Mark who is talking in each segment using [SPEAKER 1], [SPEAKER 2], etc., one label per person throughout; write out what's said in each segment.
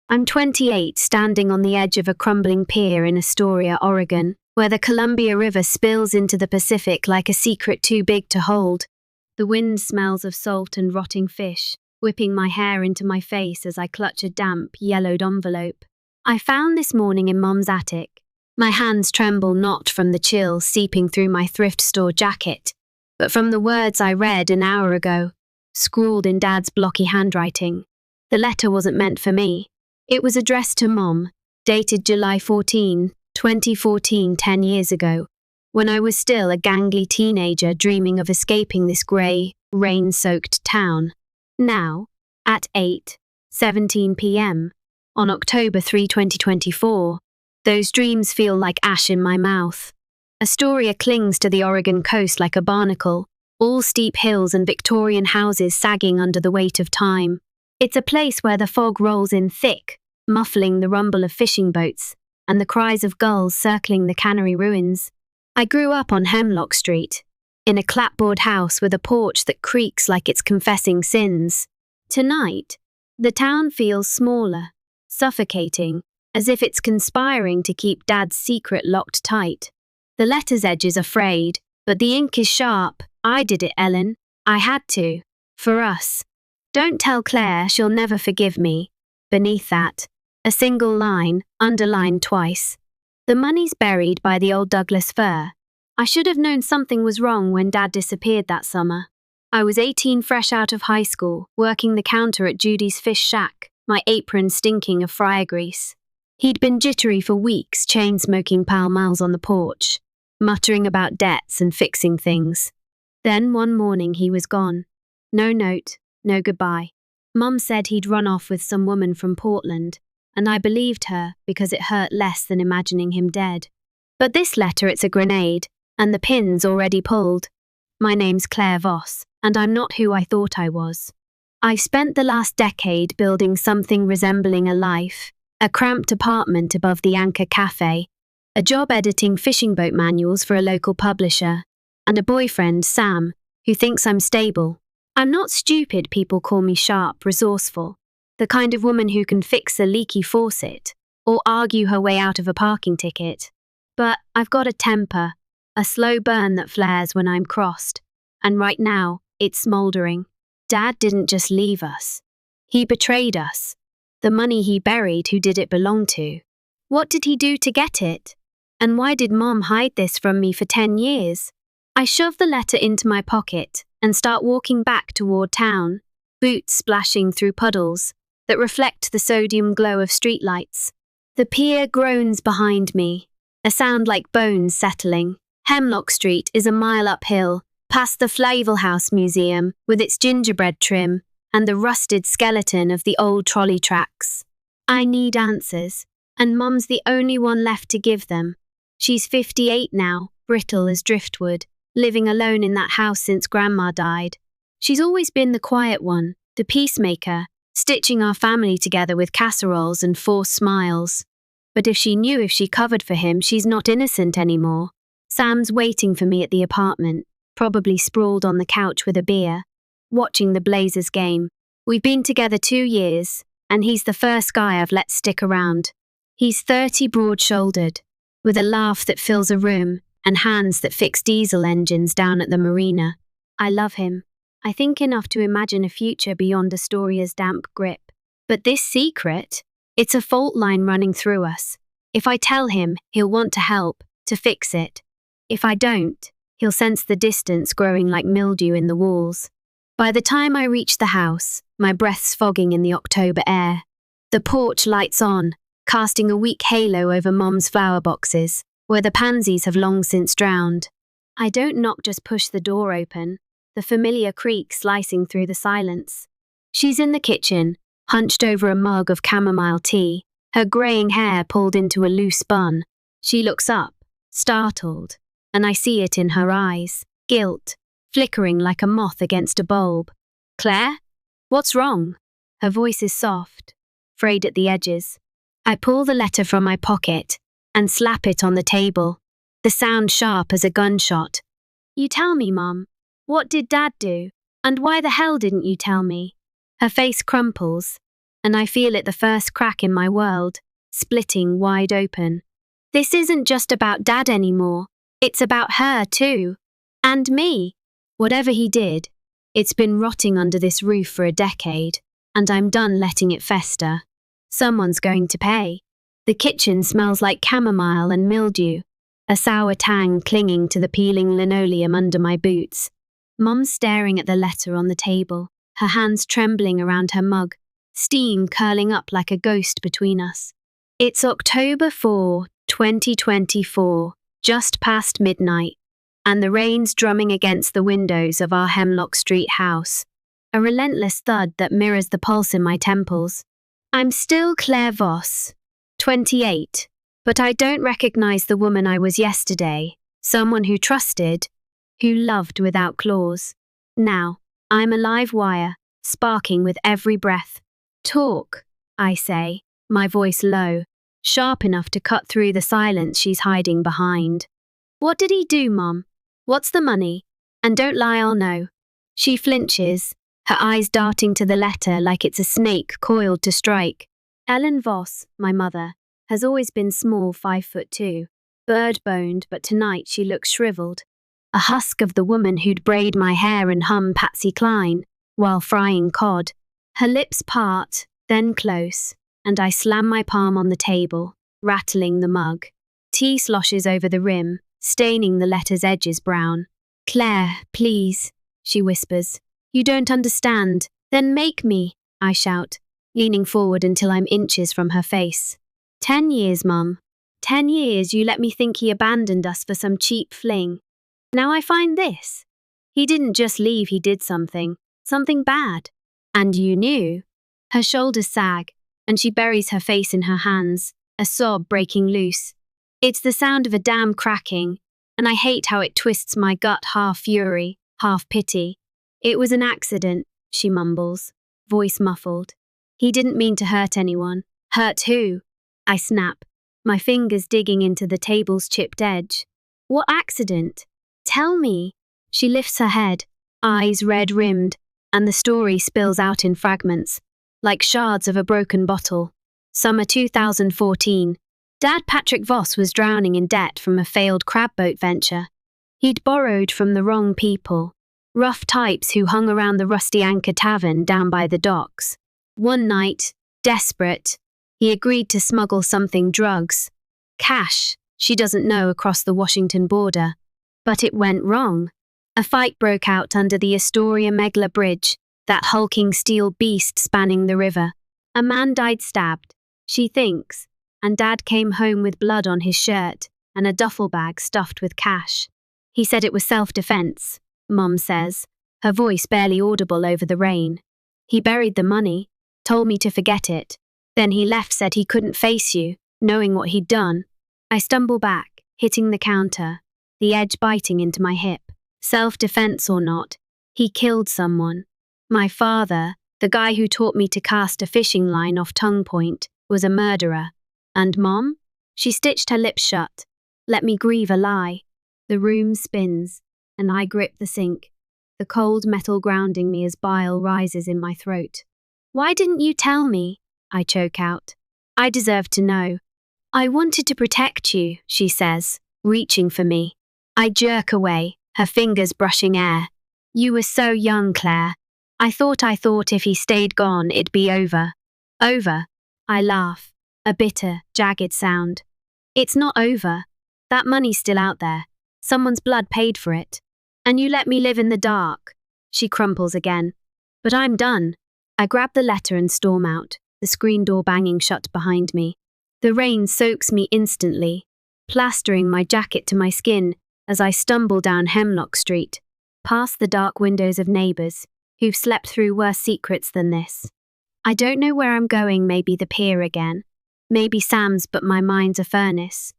[SPEAKER 1] I'm 28, standing on the edge of a crumbling pier in Astoria, Oregon, where the Columbia River spills into the Pacific like a secret too big to hold. The wind smells of salt and rotting fish, whipping my hair into my face as I clutch a damp, yellowed envelope. I found this morning in Mum's attic. My hands tremble not from the chill seeping through my thrift store jacket, but from the words I read an hour ago, scrawled in Dad's blocky handwriting. The letter wasn't meant for me. It was addressed to Mom, dated July 14, 2014, 10 years ago, when I was still a gangly teenager dreaming of escaping this grey, rain-soaked town. Now, at 8:17 p.m., on October 3, 2024, those dreams feel like ash in my mouth. Astoria clings to the Oregon coast like a barnacle, all steep hills and Victorian houses sagging under the weight of time. It's a place where the fog rolls in thick, muffling the rumble of fishing boats and the cries of gulls circling the cannery ruins. I grew up on Hemlock Street, in a clapboard house with a porch that creaks like it's confessing sins. Tonight, the town feels smaller, suffocating, as if it's conspiring to keep Dad's secret locked tight. The letter's edges are frayed, but the ink is sharp. I did it, Ellen. I had to. For us. Don't tell Claire, she'll never forgive me. Beneath that, a single line, underlined twice. The money's buried by the old Douglas fir. I should have known something was wrong when Dad disappeared that summer. I was 18, fresh out of high school, working the counter at Judy's Fish Shack, my apron stinking of fryer grease. He'd been jittery for weeks, chain-smoking Pall Malls on the porch, muttering about debts and fixing things. Then one morning he was gone. No note, no goodbye. Mum said he'd run off with some woman from Portland, and I believed her because it hurt less than imagining him dead. But this letter, it's a grenade, and the pin's already pulled. My name's Claire Voss, and I'm not who I thought I was. I've spent the last decade building something resembling a life, a cramped apartment above the Anchor Cafe, a job editing fishing boat manuals for a local publisher, and a boyfriend, Sam, who thinks I'm stable. I'm not stupid, people call me sharp, resourceful, the kind of woman who can fix a leaky faucet or argue her way out of a parking ticket. But I've got a temper, a slow burn that flares when I'm crossed, and right now, it's smouldering. Dad didn't just leave us. He betrayed us. The money he buried, who did it belong to? What did he do to get it? And why did Mom hide this from me for 10 years? I shove the letter into my pocket and start walking back toward town, boots splashing through puddles that reflect the sodium glow of streetlights. The pier groans behind me, a sound like bones settling. Hemlock Street is a mile uphill, past the Flavel House Museum with its gingerbread trim and the rusted skeleton of the old trolley tracks. I need answers, and Mum's the only one left to give them. She's 58 now, brittle as driftwood, living alone in that house since Grandma died. She's always been the quiet one, the peacemaker, stitching our family together with casseroles and forced smiles. But if she covered for him, she's not innocent anymore. Sam's waiting for me at the apartment, probably sprawled on the couch with a beer, watching the Blazers game. We've been together 2 years, and he's the first guy I've let stick around. He's 30, broad-shouldered, with a laugh that fills a room and hands that fix diesel engines down at the marina. I love him. I think enough to imagine a future beyond Astoria's damp grip. But this secret, it's a fault line running through us. If I tell him, he'll want to help, to fix it. If I don't, he'll sense the distance growing like mildew in the walls. By the time I reach the house, my breath's fogging in the October air. The porch lights on, casting a weak halo over Mom's flower boxes, where the pansies have long since drowned. I don't knock, just push the door open, the familiar creak slicing through the silence. She's in the kitchen, hunched over a mug of chamomile tea, her greying hair pulled into a loose bun. She looks up, startled, and I see it in her eyes, guilt, flickering like a moth against a bulb. Claire? What's wrong? Her voice is soft, frayed at the edges. I pull the letter from my pocket and slap it on the table, the sound sharp as a gunshot. You tell me, Mum. What did Dad do? And why the hell didn't you tell me? Her face crumples, and I feel it the first crack in my world, splitting wide open. This isn't just about Dad anymore. It's about her too. And me. Whatever he did, it's been rotting under this roof for a decade, and I'm done letting it fester. Someone's going to pay. The kitchen smells like chamomile and mildew, a sour tang clinging to the peeling linoleum under my boots. Mum's staring at the letter on the table, her hands trembling around her mug, steam curling up like a ghost between us. It's October 4, 2024, just past midnight, and the rain's drumming against the windows of our Hemlock Street house, a relentless thud that mirrors the pulse in my temples. I'm still Claire Voss, 28, but I don't recognize the woman I was yesterday, someone who trusted, who loved without claws. Now, I'm a live wire, sparking with every breath. Talk, I say, my voice low, sharp enough to cut through the silence she's hiding behind. What did he do, Mum? What's the money? And don't lie, I'll know. She flinches, her eyes darting to the letter like it's a snake coiled to strike. Ellen Voss, my mother, has always been small, 5'2", bird-boned, but tonight she looks shriveled. A husk of the woman who'd braid my hair and hum Patsy Cline while frying cod. Her lips part, then close, and I slam my palm on the table, rattling the mug. Tea sloshes over the rim, staining the letter's edges brown. Claire, please, she whispers. You don't understand. Then make me, I shout, leaning forward until I'm inches from her face. 10 years, Mum. 10 years you let me think he abandoned us for some cheap fling. Now I find this. He didn't just leave, he did something bad. And you knew. Her shoulders sag, and she buries her face in her hands, a sob breaking loose. It's the sound of a dam cracking, and I hate how it twists my gut, half fury, half pity. It was an accident, she mumbles, voice muffled. He didn't mean to hurt anyone. Hurt who? I snap, my fingers digging into the table's chipped edge. What accident? Tell me. She lifts her head, eyes red-rimmed, and the story spills out in fragments, like shards of a broken bottle. Summer 2014. Dad Patrick Voss was drowning in debt from a failed crab boat venture. He'd borrowed from the wrong people, rough types who hung around the Rusty Anchor Tavern down by the docks. One night, desperate, he agreed to smuggle something, drugs. Cash, she doesn't know, across the Washington border. But it went wrong. A fight broke out under the Astoria-Megler Bridge, that hulking steel beast spanning the river. A man died stabbed, she thinks, and Dad came home with blood on his shirt and a duffel bag stuffed with cash. He said it was self-defense, Mum says, her voice barely audible over the rain. He buried the money, told me to forget it. Then he left, said he couldn't face you, knowing what he'd done. I stumble back, hitting the counter, the edge biting into my hip. Self-defense or not, he killed someone. My father, the guy who taught me to cast a fishing line off tongue point, was a murderer. And Mom? She stitched her lips shut. Let me grieve a lie. The room spins, and I grip the sink, the cold metal grounding me as bile rises in my throat. Why didn't you tell me? I choke out. I deserve to know. I wanted to protect you, she says, reaching for me. I jerk away, her fingers brushing air. You were so young, Claire. I thought if he stayed gone, it'd be over. Over? I laugh, a bitter, jagged sound. It's not over. That money's still out there. Someone's blood paid for it. And you let me live in the dark. She crumples again. But I'm done. I grab the letter and storm out, the screen door banging shut behind me. The rain soaks me instantly, plastering my jacket to my skin as I stumble down Hemlock Street, past the dark windows of neighbours who've slept through worse secrets than this. I don't know where I'm going, maybe the pier again, maybe Sam's, but my mind's a furnace,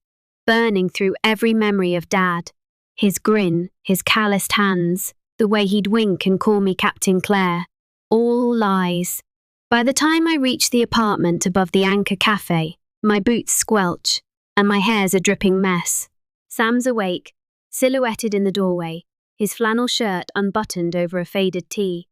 [SPEAKER 1] burning through every memory of Dad. His grin, his calloused hands, the way he'd wink and call me Captain Claire. All lies. By the time I reach the apartment above the Anchor Cafe, my boots squelch, and my hair's a dripping mess. Sam's awake, silhouetted in the doorway, his flannel shirt unbuttoned over a faded tee.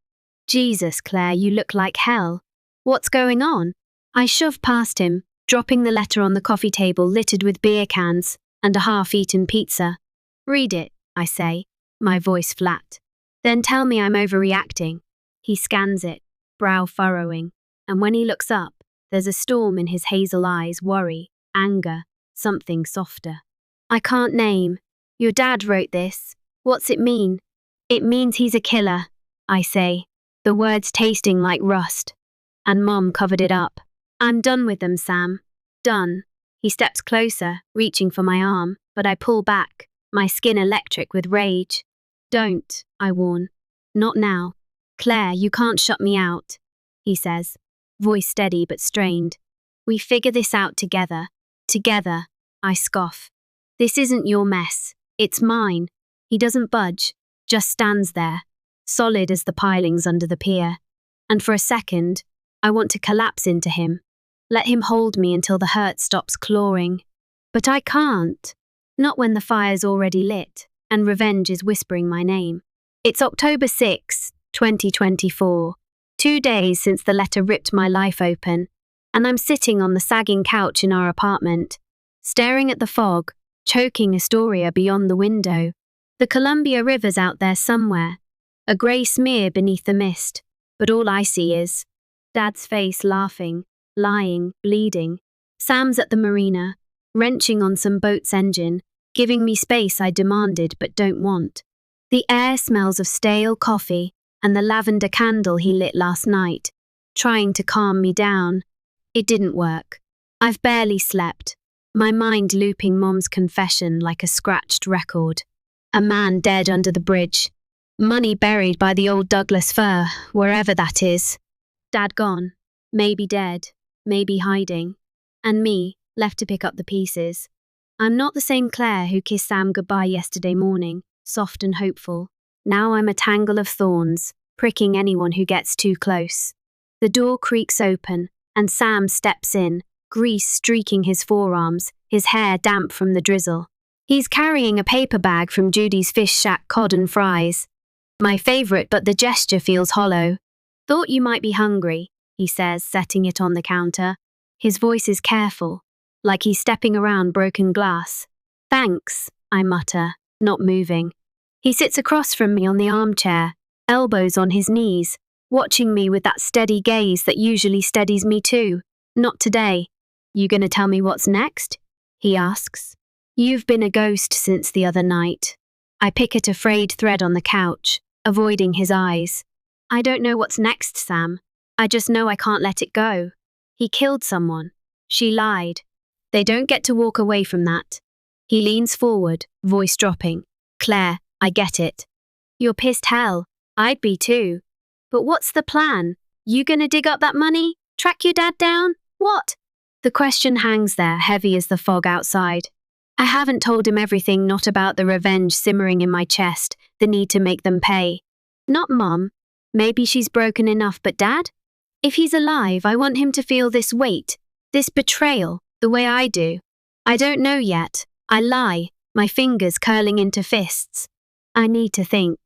[SPEAKER 1] Jesus, Claire, you look like hell. What's going on? I shove past him, dropping the letter on the coffee table littered with beer cans and a half-eaten pizza. Read it, I say, my voice flat. Then tell me I'm overreacting. He scans it, brow furrowing, and when he looks up, there's a storm in his hazel eyes, worry, anger, something softer. I can't name. Your dad wrote this. What's it mean? It means he's a killer, I say, the words tasting like rust. And Mom covered it up. I'm done with them, Sam. Done. He steps closer, reaching for my arm, but I pull back, my skin electric with rage. Don't, I warn. Not now. Claire, you can't shut me out, he says, voice steady but strained. We figure this out together. Together, I scoff. This isn't your mess. It's mine. He doesn't budge, just stands there, solid as the pilings under the pier. And for a second, I want to collapse into him. Let him hold me until the hurt stops clawing. But I can't. Not when the fire's already lit, and revenge is whispering my name. It's October 6, 2024, 2 days since the letter ripped my life open, and I'm sitting on the sagging couch in our apartment, staring at the fog, choking Astoria beyond the window. The Columbia River's out there somewhere, a grey smear beneath the mist, but all I see is Dad's face laughing, lying, bleeding. Sam's at the marina, wrenching on some boat's engine, giving me space I demanded but don't want. The air smells of stale coffee and the lavender candle he lit last night, trying to calm me down. It didn't work. I've barely slept, my mind looping Mom's confession like a scratched record. A man dead under the bridge. Money buried by the old Douglas fir, wherever that is. Dad gone. Maybe dead. Maybe hiding. And me, left to pick up the pieces. I'm not the same Claire who kissed Sam goodbye yesterday morning, soft and hopeful. Now I'm a tangle of thorns, pricking anyone who gets too close. The door creaks open, and Sam steps in, grease streaking his forearms, his hair damp from the drizzle. He's carrying a paper bag from Judy's Fish Shack cod and fries. My favourite, but the gesture feels hollow. Thought you might be hungry, he says, setting it on the counter. His voice is careful, like he's stepping around broken glass. Thanks, I mutter, not moving. He sits across from me on the armchair, elbows on his knees, watching me with that steady gaze that usually steadies me too. Not today. You gonna tell me what's next? He asks. You've been a ghost since the other night. I pick at a frayed thread on the couch, avoiding his eyes. I don't know what's next, Sam. I just know I can't let it go. He killed someone. She lied. They don't get to walk away from that. He leans forward, voice dropping. Claire, I get it. You're pissed hell. I'd be too. But what's the plan? You gonna dig up that money? Track your dad down? What? The question hangs there, heavy as the fog outside. I haven't told him everything, not about the revenge simmering in my chest, the need to make them pay. Not Mom. Maybe she's broken enough, but Dad? If he's alive, I want him to feel this weight, this betrayal, the way I do. I don't know yet. I lie, my fingers curling into fists. I need to think.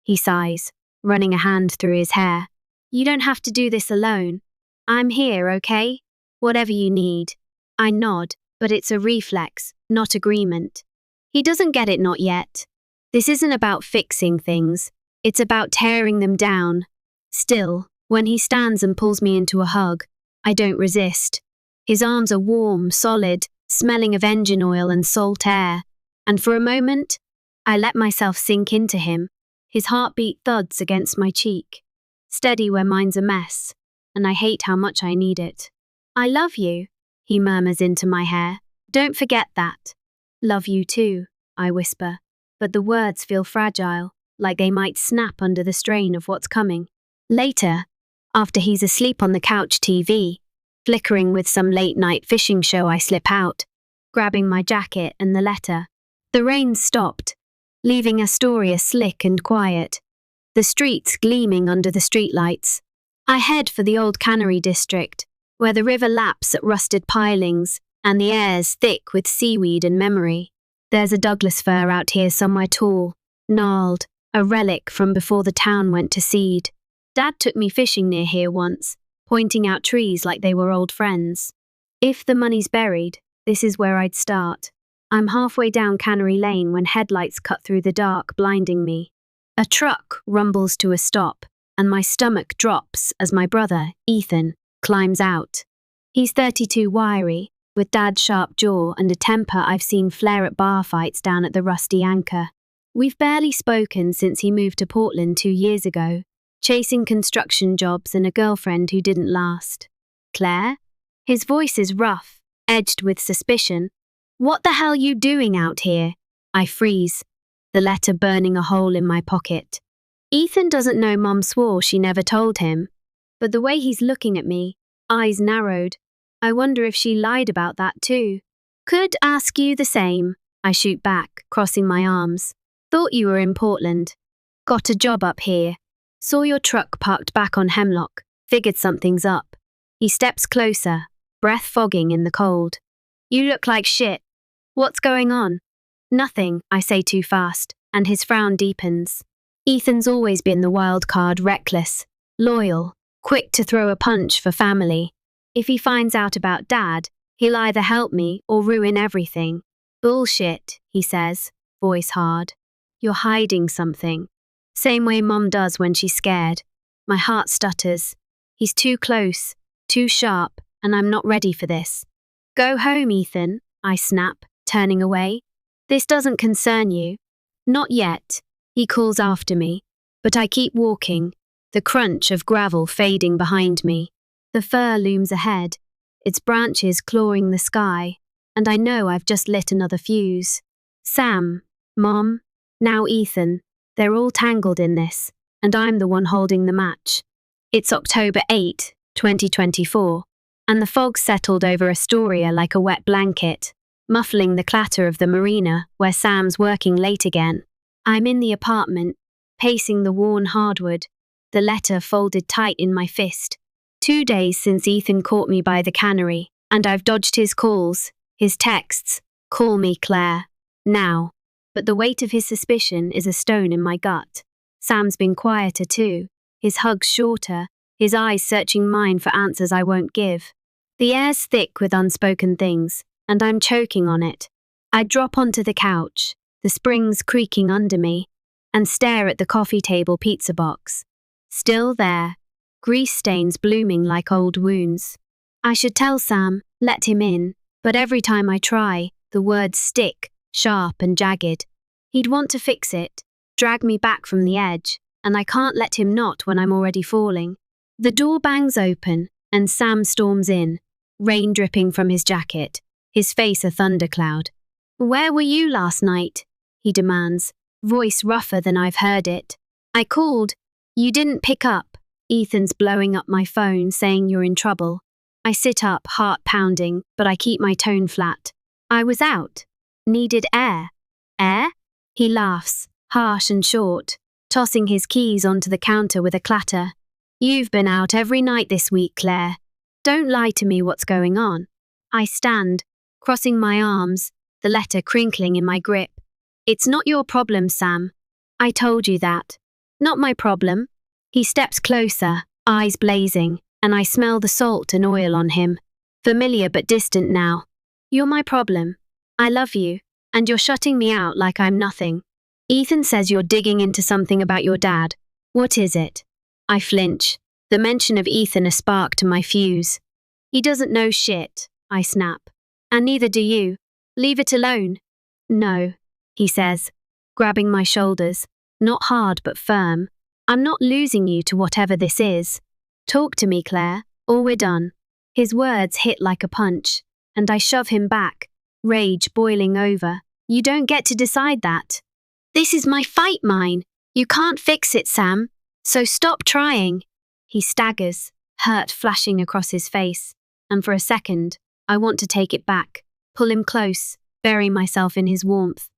[SPEAKER 1] He sighs, running a hand through his hair. You don't have to do this alone. I'm here, okay? Whatever you need. I nod, but it's a reflex, not agreement. He doesn't get it, not yet. This isn't about fixing things. It's about tearing them down. Still, when he stands and pulls me into a hug, I don't resist. His arms are warm, solid, smelling of engine oil and salt air. And for a moment, I let myself sink into him. His heartbeat thuds against my cheek, steady where mine's a mess, and I hate how much I need it. I love you, he murmurs into my hair. Don't forget that. Love you too, I whisper, but the words feel fragile, like they might snap under the strain of what's coming. Later, after he's asleep on the couch TV, flickering with some late-night fishing show, I slip out, grabbing my jacket and the letter. The rain stopped, leaving Astoria slick and quiet, the streets gleaming under the streetlights. I head for the old cannery district, where the river laps at rusted pilings and the air's thick with seaweed and memory. There's a Douglas fir out here somewhere tall, gnarled, a relic from before the town went to seed. Dad took me fishing near here once, pointing out trees like they were old friends. If the money's buried, this is where I'd start. I'm halfway down Cannery Lane when headlights cut through the dark, blinding me. A truck rumbles to a stop, and my stomach drops as my brother, Ethan, climbs out. He's 32, wiry, with Dad's sharp jaw and a temper I've seen flare at bar fights down at the Rusty Anchor. We've barely spoken since he moved to Portland 2 years ago, chasing construction jobs and a girlfriend who didn't last. Claire? His voice is rough, edged with suspicion. What the hell you doing out here? I freeze, the letter burning a hole in my pocket. Ethan doesn't know Mum swore she never told him, but the way he's looking at me, eyes narrowed, I wonder if she lied about that too. Could ask you the same, I shoot back, crossing my arms. Thought you were in Portland. Got a job up here. Saw your truck parked back on Hemlock. Figured something's up. He steps closer, breath fogging in the cold. You look like shit. What's going on? Nothing, I say too fast, and his frown deepens. Ethan's always been the wild card, reckless, loyal, quick to throw a punch for family. If he finds out about Dad, he'll either help me or ruin everything. Bullshit, he says, voice hard. You're hiding something. Same way Mum does when she's scared. My heart stutters. He's too close, too sharp, and I'm not ready for this. Go home, Ethan, I snap, turning away. This doesn't concern you. Not yet, he calls after me, but I keep walking, the crunch of gravel fading behind me. The fir looms ahead, its branches clawing the sky, and I know I've just lit another fuse. Sam, Mom, now Ethan, they're all tangled in this, and I'm the one holding the match. It's October 8, 2024, and the fog's settled over Astoria like a wet blanket, muffling the clatter of the marina where Sam's working late again. I'm in the apartment, pacing the worn hardwood, the letter folded tight in my fist. 2 days since Ethan caught me by the cannery, and I've dodged his calls, his texts. Call me, Claire. Now. But the weight of his suspicion is a stone in my gut. Sam's been quieter too, his hugs shorter, his eyes searching mine for answers I won't give. The air's thick with unspoken things, and I'm choking on it. I drop onto the couch, the springs creaking under me, and stare at the coffee table pizza box. Still there, grease stains blooming like old wounds. I should tell Sam, let him in, but every time I try, the words stick, sharp and jagged. He'd want to fix it, drag me back from the edge, and I can't let him not when I'm already falling. The door bangs open, and Sam storms in, rain dripping from his jacket, his face a thundercloud. Where were you last night? He demands, voice rougher than I've heard it. I called. You didn't pick up. Ethan's blowing up my phone, saying you're in trouble. I sit up, heart pounding, but I keep my tone flat. I was out. Needed air. Air? He laughs, harsh and short, tossing his keys onto the counter with a clatter. You've been out every night this week, Claire. Don't lie to me what's going on. I stand, crossing my arms, the letter crinkling in my grip. It's not your problem, Sam. I told you that. Not my problem. He steps closer, eyes blazing, and I smell the salt and oil on him. Familiar but distant now. You're my problem. I love you, and you're shutting me out like I'm nothing. Ethan says you're digging into something about your dad. What is it? I flinch, the mention of Ethan a spark to my fuse. He doesn't know shit, I snap. And neither do you. Leave it alone. No, he says, grabbing my shoulders, not hard but firm. I'm not losing you to whatever this is. Talk to me, Claire, or we're done. His words hit like a punch, and I shove him back, rage boiling over. You don't get to decide that. This is my fight, mine. You can't fix it, Sam. So stop trying. He staggers, hurt flashing across his face, and for a second, I want to take it back, pull him close, bury myself in his warmth.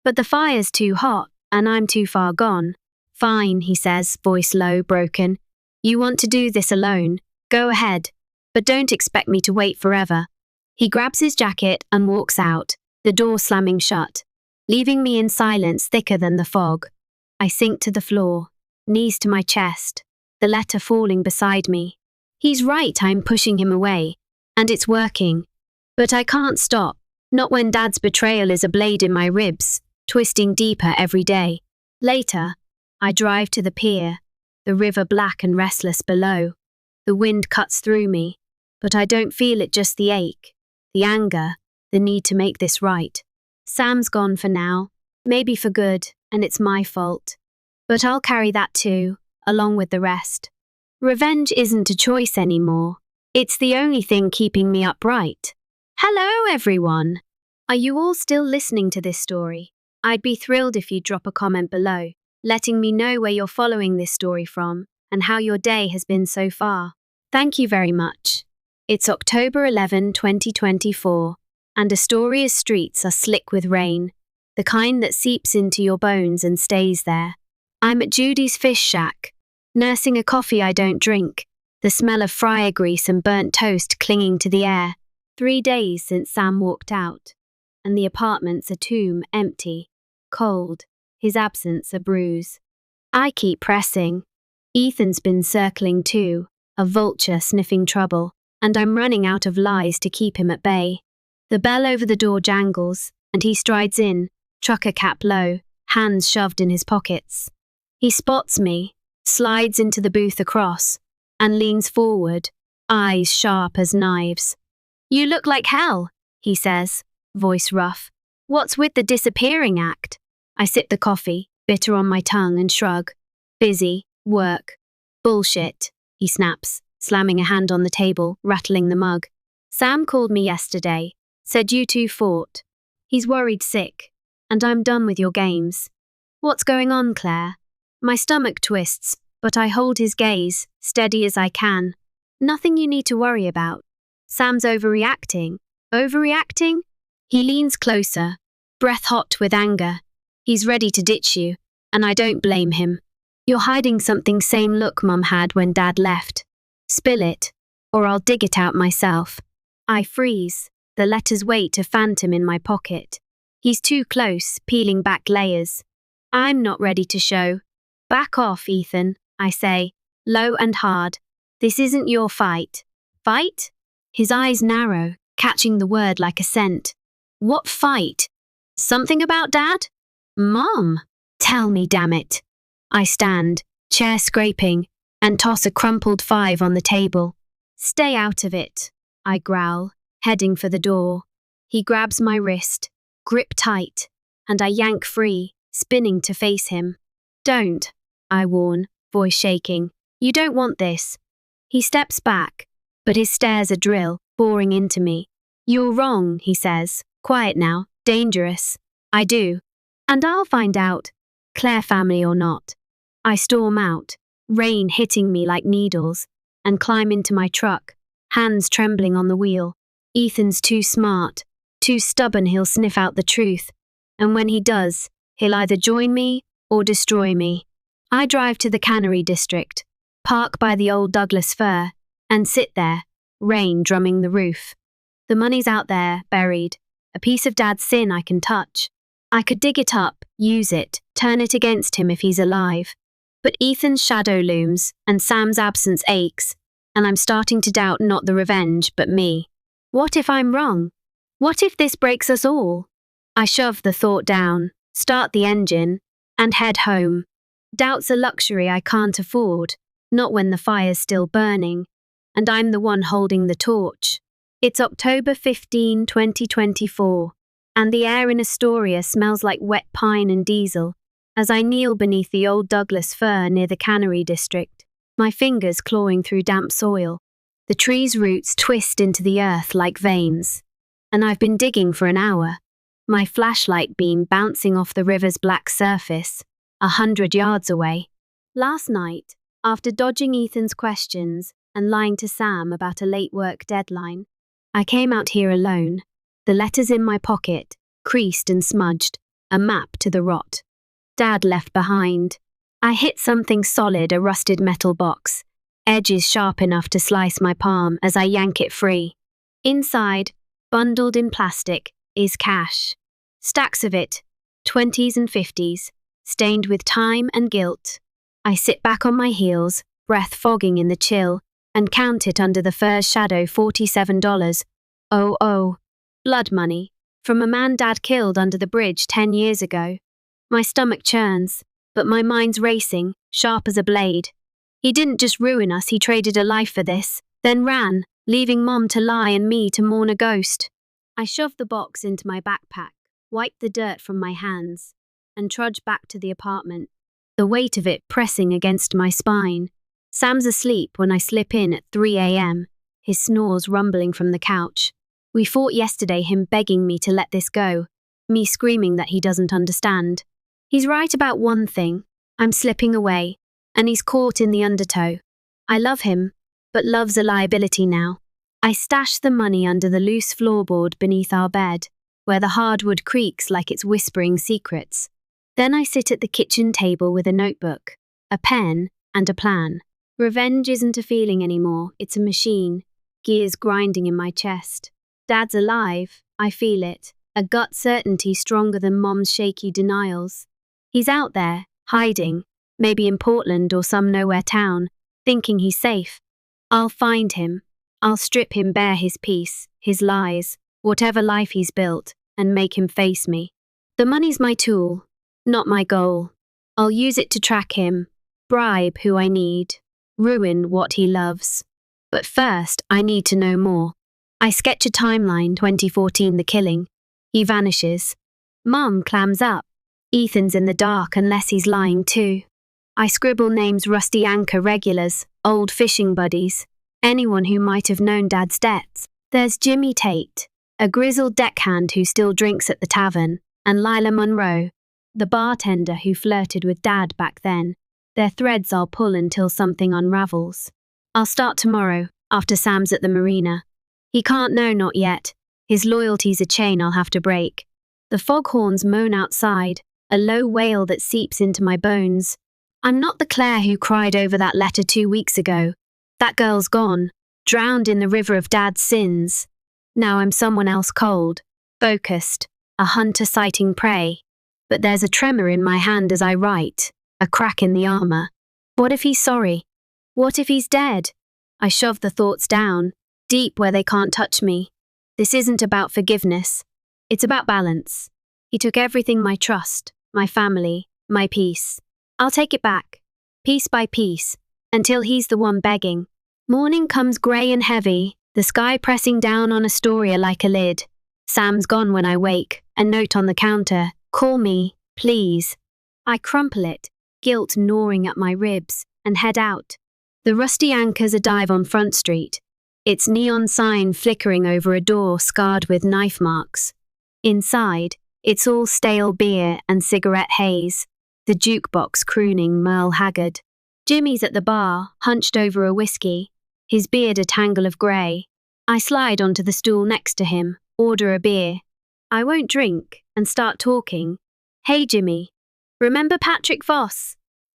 [SPEAKER 1] But the fire's too hot, and I'm too far gone. Fine, he says, voice low, broken. You want to do this alone? Go ahead. But don't expect me to wait forever. He grabs his jacket and walks out, the door slamming shut, leaving me in silence thicker than the fog. I sink to the floor, knees to my chest, the letter falling beside me. He's right, I'm pushing him away. And it's working. But I can't stop. Not when Dad's betrayal is a blade in my ribs, twisting deeper every day. Later, I drive to the pier, the river black and restless below. The wind cuts through me, but I don't feel it, just the ache, the anger, the need to make this right. Sam's gone for now, maybe for good, and it's my fault. But I'll carry that too, along with the rest. Revenge isn't a choice anymore. It's the only thing keeping me upright. Hello, everyone! Are you all still listening to this story? I'd be thrilled if you'd drop a comment below, letting me know where you're following this story from and how your day has been so far. Thank you very much. It's October 11, 2024, and Astoria's streets are slick with rain, the kind that seeps into your bones and stays there. I'm at Judy's fish shack, nursing a coffee I don't drink, the smell of fryer grease and burnt toast clinging to the air. 3 days since Sam walked out, and the apartment's a tomb, empty, cold, his absence a bruise. I keep pressing. Ethan's been circling too, a vulture sniffing trouble, and I'm running out of lies to keep him at bay. The bell over the door jangles, and he strides in, trucker cap low, hands shoved in his pockets. He spots me, slides into the booth across, and leans forward, eyes sharp as knives. "You look like hell," he says, voice rough. "What's with the disappearing act?" I sip the coffee, bitter on my tongue, and shrug. "Busy, work. Bullshit," he snaps, slamming a hand on the table, rattling the mug. "Sam called me yesterday, said you two fought. He's worried sick, and I'm done with your games." "What's going on, Claire?" My stomach twists, but I hold his gaze, steady as I can. "Nothing you need to worry about. Sam's overreacting." "Overreacting?" He leans closer, breath hot with anger. He's ready to ditch you, and I don't blame him. "You're hiding something same look Mum had when Dad left. Spill it, or I'll dig it out myself." I freeze, the letter's weight a phantom in my pocket. He's too close, peeling back layers. I'm not ready to show. "Back off, Ethan," I say, low and hard. "This isn't your fight." "Fight?" His eyes narrow, catching the word like a scent. "What fight? Something about Dad?" "Mom, tell me, damn it." I stand, chair scraping, and toss a crumpled 5 on the table. "Stay out of it," I growl, heading for the door. He grabs my wrist, grip tight, and I yank free, spinning to face him. "Don't," I warn, voice shaking. "You don't want this." He steps back, but his stare's a drill, boring into me. "You're wrong," he says. "Quiet now, dangerous." I do. "And I'll find out, Claire family or not." I storm out, rain hitting me like needles, and climb into my truck, hands trembling on the wheel. Ethan's too smart, too stubborn, he'll sniff out the truth. And when he does, he'll either join me or destroy me. I drive to the cannery district, park by the old Douglas fir, and sit there, rain drumming the roof. The money's out there, buried, a piece of Dad's sin I can touch. I could dig it up, use it, turn it against him if he's alive. But Ethan's shadow looms, and Sam's absence aches, and I'm starting to doubt not the revenge, but me. What if I'm wrong? What if this breaks us all? I shove the thought down, start the engine, and head home. Doubt's a luxury I can't afford, not when the fire's still burning, and I'm the one holding the torch. It's October 15, 2024, and the air in Astoria smells like wet pine and diesel. As I kneel beneath the old Douglas fir near the cannery district, my fingers clawing through damp soil. The tree's roots twist into the earth like veins, and I've been digging for an hour, my flashlight beam bouncing off the river's black surface, 100 yards away. Last night, after dodging Ethan's questions and lying to Sam about a late work deadline, I came out here alone, the letters in my pocket, creased and smudged, a map to the rot Dad left behind. I hit something solid, a rusted metal box, edges sharp enough to slice my palm as I yank it free. Inside, bundled in plastic, is cash. Stacks of it, 20s and 50s, stained with time and guilt. I sit back on my heels, breath fogging in the chill, and count it under the fur's shadow $47. Oh, blood money. From a man Dad killed under the bridge 10 years ago. My stomach churns, but my mind's racing, sharp as a blade. He didn't just ruin us, he traded a life for this, then ran, leaving Mom to lie and me to mourn a ghost. I shoved the box into my backpack, wiped the dirt from my hands, and trudged back to the apartment, the weight of it pressing against my spine. Sam's asleep when I slip in at 3 a.m., his snores rumbling from the couch. We fought yesterday, him begging me to let this go, me screaming that he doesn't understand. He's right about one thing, I'm slipping away, and he's caught in the undertow. I love him, but love's a liability now. I stash the money under the loose floorboard beneath our bed, where the hardwood creaks like it's whispering secrets. Then I sit at the kitchen table with a notebook, a pen, and a plan. Revenge isn't a feeling anymore, it's a machine, gears grinding in my chest. Dad's alive, I feel it, a gut certainty stronger than Mom's shaky denials. He's out there, hiding, maybe in Portland or some nowhere town, thinking he's safe. I'll find him. I'll strip him bare his peace, his lies, whatever life he's built, and make him face me. The money's my tool, not my goal. I'll use it to track him, bribe who I need, ruin what he loves. But first, I need to know more. I sketch a timeline, 2014, the killing. He vanishes. Mum clams up. Ethan's in the dark unless he's lying too. I scribble names, rusty anchor regulars, old fishing buddies, anyone who might have known Dad's debts. There's Jimmy Tate, a grizzled deckhand who still drinks at the tavern, and Lila Monroe, the bartender who flirted with Dad back then. Their threads I'll pull until something unravels. I'll start tomorrow, after Sam's at the marina. He can't know, not yet. His loyalty's a chain I'll have to break. The foghorns moan outside, a low wail that seeps into my bones. I'm not the Claire who cried over that letter 2 weeks ago. That girl's gone, drowned in the river of Dad's sins. Now I'm someone else, cold, focused, a hunter sighting prey. But there's a tremor in my hand as I write, a crack in the armor. What if he's sorry? What if he's dead? I shove the thoughts down, deep where they can't touch me. This isn't about forgiveness. It's about balance. He took everything, my trust, my family, my peace. I'll take it back, piece by piece, until he's the one begging. Morning comes grey and heavy, the sky pressing down on Astoria like a lid. Sam's gone when I wake, a note on the counter, call me, please. I crumple it, guilt gnawing at my ribs, and head out. The rusty anchor's a dive on Front Street, its neon sign flickering over a door scarred with knife marks. Inside, it's all stale beer and cigarette haze, the jukebox crooning Merle Haggard. Jimmy's at the bar, hunched over a whiskey, his beard a tangle of grey. I slide onto the stool next to him, order a beer. I won't drink, and start talking. Hey Jimmy, remember Patrick Voss?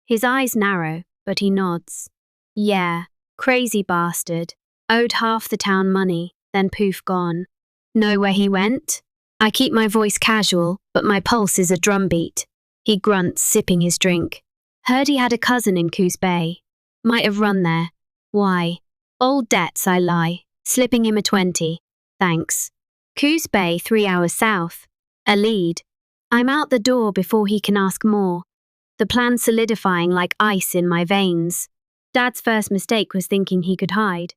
[SPEAKER 1] His eyes narrow, but he nods. Yeah, crazy bastard. Owed half the town money, then poof gone. Know where he went? I keep my voice casual, but my pulse is a drumbeat. He grunts, sipping his drink. Heard he had a cousin in Coos Bay. Might have run there. Why? Old debts, I lie, slipping him a 20. Thanks. Coos Bay, 3 hours south. A lead. I'm out the door before he can ask more. The plan solidifying like ice in my veins. Dad's first mistake was thinking he could hide.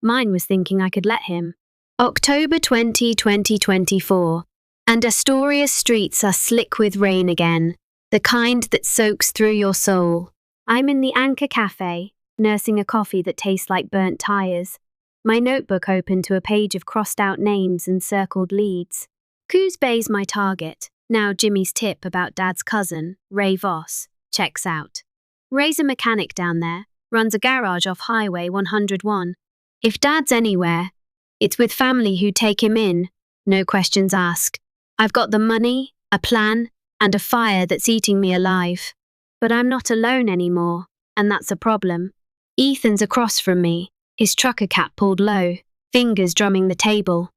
[SPEAKER 1] Mine was thinking I could let him. October 20, 2024. And Astoria's streets are slick with rain again, the kind that soaks through your soul. I'm in the Anchor Cafe, nursing a coffee that tastes like burnt tires. My notebook open to a page of crossed-out names and circled leads. Coos Bay's my target. Now Jimmy's tip about Dad's cousin, Ray Voss, checks out. Ray's a mechanic down there, runs a garage off Highway 101. If Dad's anywhere, it's with family who take him in, no questions asked. I've got the money, a plan, and a fire that's eating me alive. But I'm not alone anymore, and that's a problem. Ethan's across from me, his trucker cap pulled low, fingers drumming the table.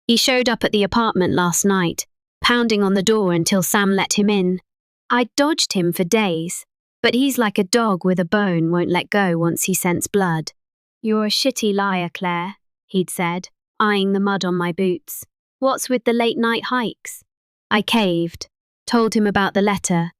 [SPEAKER 1] He showed up at the apartment last night, pounding on the door until Sam let him in. I dodged him for days, but he's like a dog with a bone, won't let go once he scents blood. You're a shitty liar, Claire, he'd said, eyeing the mud on my boots. What's with the late-night hikes? I caved, told him about the letter,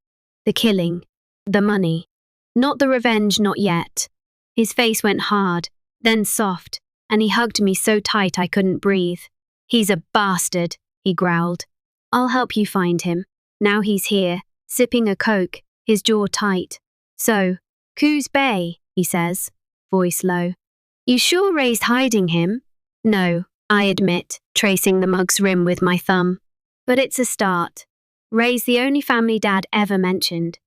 [SPEAKER 1] the killing, the money. Not the revenge, not yet. His face went hard, then soft, and he hugged me so tight I couldn't breathe. He's a bastard, he growled. I'll help you find him. Now he's here, sipping a Coke, his jaw tight. So, Coos Bay, he says, voice low. You sure Ray's hiding him? No, I admit, tracing the mug's rim with my thumb. But it's a start. Ray's the only family Dad ever mentioned.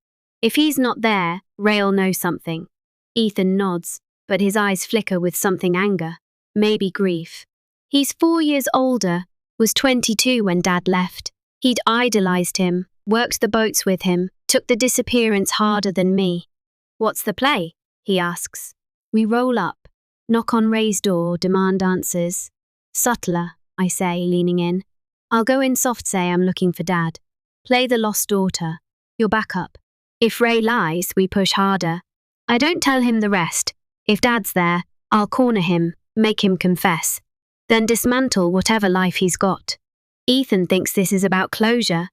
[SPEAKER 1] If he's not there, Ray'll know something. Ethan nods, but his eyes flicker with something anger, maybe grief. He's 4 years older, was 22 when Dad left. He'd idolized him, worked the boats with him, took the disappearance harder than me. What's the play? He asks. We roll up, knock on Ray's door, demand answers. Subtler, I say, leaning in. I'll go in soft, say I'm looking for Dad. Play the lost daughter. Your backup. If Ray lies, we push harder. I don't tell him the rest. If Dad's there, I'll corner him, make him confess. Then dismantle whatever life he's got. Ethan thinks this is about closure.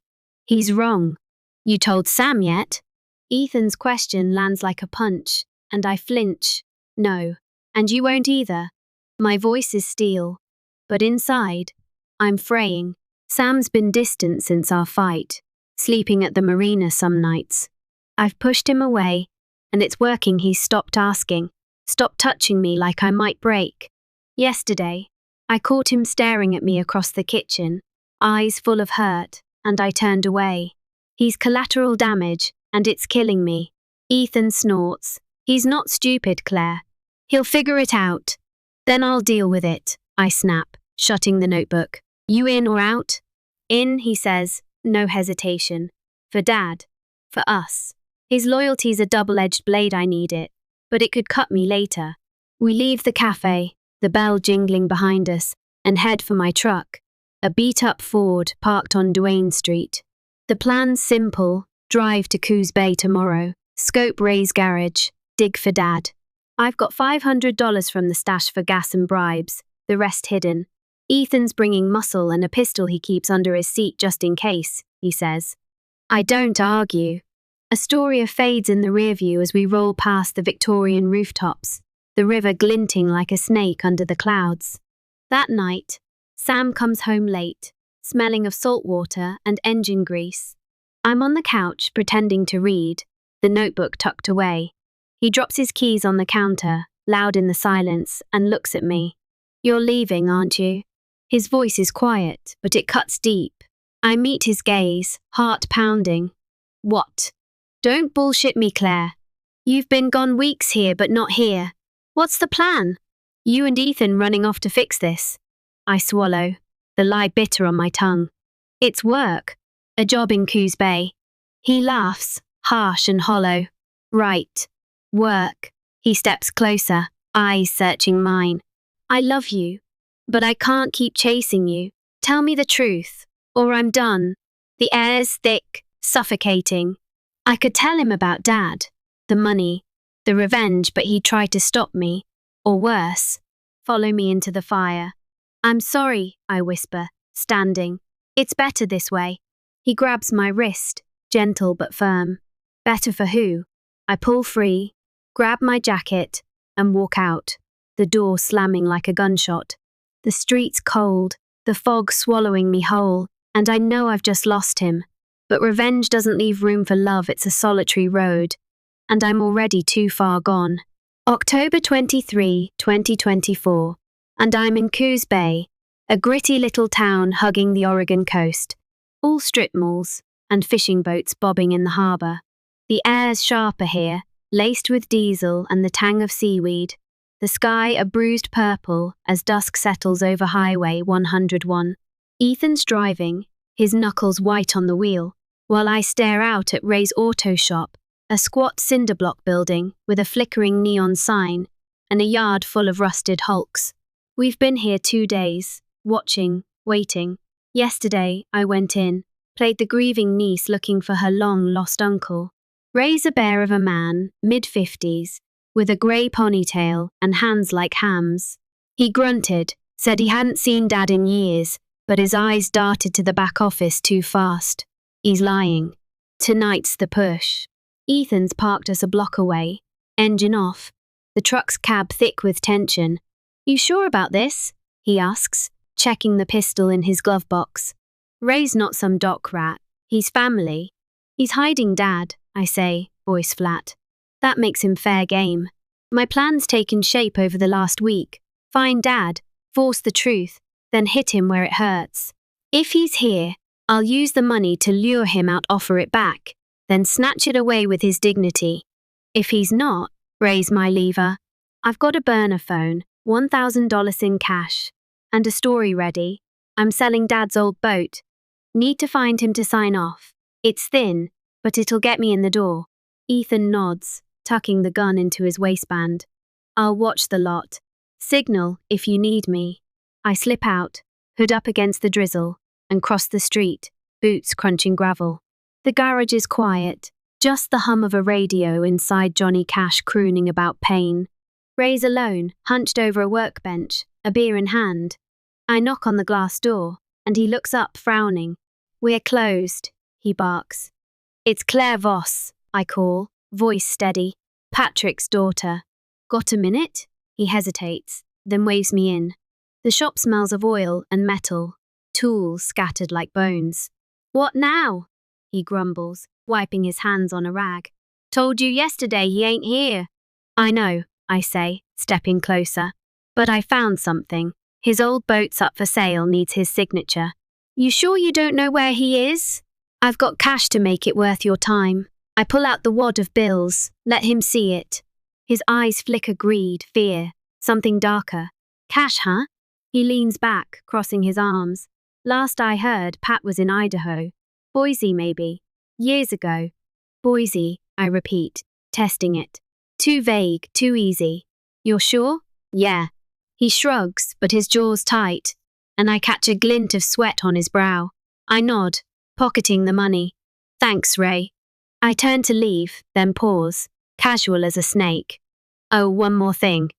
[SPEAKER 1] He's wrong. You told Sam yet? Ethan's question lands like a punch, and I flinch. No. And you won't either. My voice is steel. But inside, I'm fraying. Sam's been distant since our fight, sleeping at the marina some nights. I've pushed him away, and it's working. He's stopped asking, stopped touching me like I might break. Yesterday, I caught him staring at me across the kitchen, eyes full of hurt, and I turned away. He's collateral damage, and it's killing me. Ethan snorts. He's not stupid, Claire. He'll figure it out. Then I'll deal with it, I snap, shutting the notebook. You in or out? In, he says, no hesitation. For Dad. For us. His loyalty's a double-edged blade, I need it, but it could cut me later. We leave the cafe, the bell jingling behind us, and head for my truck, a beat-up Ford parked on Duane Street. The plan's simple, drive to Coos Bay tomorrow, scope Ray's garage, dig for Dad. I've got $500 from the stash for gas and bribes, the rest hidden. Ethan's bringing muscle and a pistol he keeps under his seat just in case, he says. I don't argue. Astoria fades in the rearview as we roll past the Victorian rooftops, the river glinting like a snake under the clouds. That night, Sam comes home late, smelling of salt water and engine grease. I'm on the couch pretending to read, the notebook tucked away. He drops his keys on the counter, loud in the silence, and looks at me. You're leaving, aren't you? His voice is quiet, but it cuts deep. I meet his gaze, heart pounding. What? Don't bullshit me, Claire. You've been gone weeks here, but not here. What's the plan? You and Ethan running off to fix this. I swallow, the lie bitter on my tongue. It's work. A job in Coos Bay. He laughs, harsh and hollow. Right. Work. He steps closer, eyes searching mine. I love you, but I can't keep chasing you. Tell me the truth, or I'm done. The air's thick, suffocating. I could tell him about Dad, the money, the revenge, but he tried to stop me, or worse, follow me into the fire. I'm sorry, I whisper, standing. It's better this way. He grabs my wrist, gentle but firm. Better for who? I pull free, grab my jacket, and walk out, the door slamming like a gunshot. The street's cold, the fog swallowing me whole, and I know I've just lost him. But revenge doesn't leave room for love, it's a solitary road, and I'm already too far gone. October 23, 2024, and I'm in Coos Bay, a gritty little town hugging the Oregon coast. All strip malls, and fishing boats bobbing in the harbour. The air's sharper here, laced with diesel and the tang of seaweed. The sky a bruised purple as dusk settles over Highway 101. Ethan's driving, his knuckles white on the wheel, while I stare out at Ray's auto shop, a squat cinder block building with a flickering neon sign and a yard full of rusted hulks. We've been here 2 days, watching, waiting. Yesterday, I went in, played the grieving niece looking for her long-lost uncle. Ray's a bear of a man, mid-50s, with a grey ponytail and hands like hams. He grunted, said he hadn't seen Dad in years, but his eyes darted to the back office too fast. He's lying. Tonight's the push. Ethan's parked us a block away, engine off, the truck's cab thick with tension. You sure about this? He asks, checking the pistol in his glove box. Ray's not some dock rat. He's family. He's hiding Dad, I say, voice flat. That makes him fair game. My plan's taken shape over the last week. Find Dad, force the truth, then hit him where it hurts. If he's here, I'll use the money to lure him out, offer it back, then snatch it away with his dignity. If he's not, raise my lever. I've got a burner phone, $1,000 in cash, and a story ready. I'm selling Dad's old boat. Need to find him to sign off. It's thin, but it'll get me in the door. Ethan nods, tucking the gun into his waistband. I'll watch the lot. Signal if you need me. I slip out, hood up against the drizzle, and cross the street, boots crunching gravel. The garage is quiet, just the hum of a radio inside Johnny Cash crooning about pain. Ray's alone, hunched over a workbench, a beer in hand. I knock on the glass door, and he looks up, frowning. We're closed, he barks. It's Claire Voss, I call, voice steady. Patrick's daughter. Got a minute? He hesitates, then waves me in. The shop smells of oil and metal, tools scattered like bones. What now? He grumbles, wiping his hands on a rag. Told you yesterday he ain't here. I know, I say, stepping closer. But I found something. His old boat's up for sale, needs his signature. You sure you don't know where he is? I've got cash to make it worth your time. I pull out the wad of bills, let him see it. His eyes flicker greed, fear, something darker. Cash, huh? He leans back, crossing his arms. Last I heard, Pat was in Idaho. Boise, maybe. Years ago. Boise, I repeat, testing it. Too vague, too easy. You're sure? Yeah. He shrugs, but his jaw's tight, and I catch a glint of sweat on his brow. I nod, pocketing the money. Thanks, Ray. I turn to leave, then pause, casual as a snake. Oh, one more thing.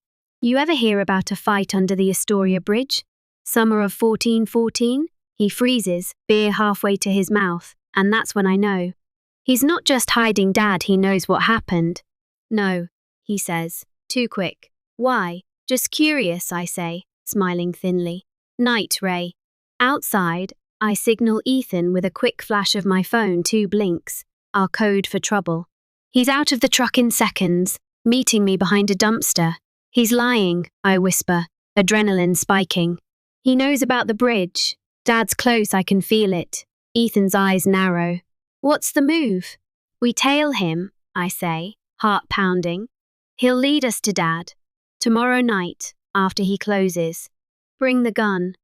[SPEAKER 1] You ever hear about a fight under the Astoria Bridge? Summer of 1414? He freezes, beer halfway to his mouth, and that's when I know. He's not just hiding Dad, he knows what happened. No, he says, too quick. Why? Just curious, I say, smiling thinly. Night, Ray. Outside, I signal Ethan with a quick flash of my phone, 2 blinks, our code for trouble. He's out of the truck in seconds, meeting me behind a dumpster. He's lying, I whisper, adrenaline spiking. He knows about the bridge. Dad's close, I can feel it. Ethan's eyes narrow. What's the move? We tail him, I say, heart pounding. He'll lead us to Dad. Tomorrow night, after he closes. Bring the gun.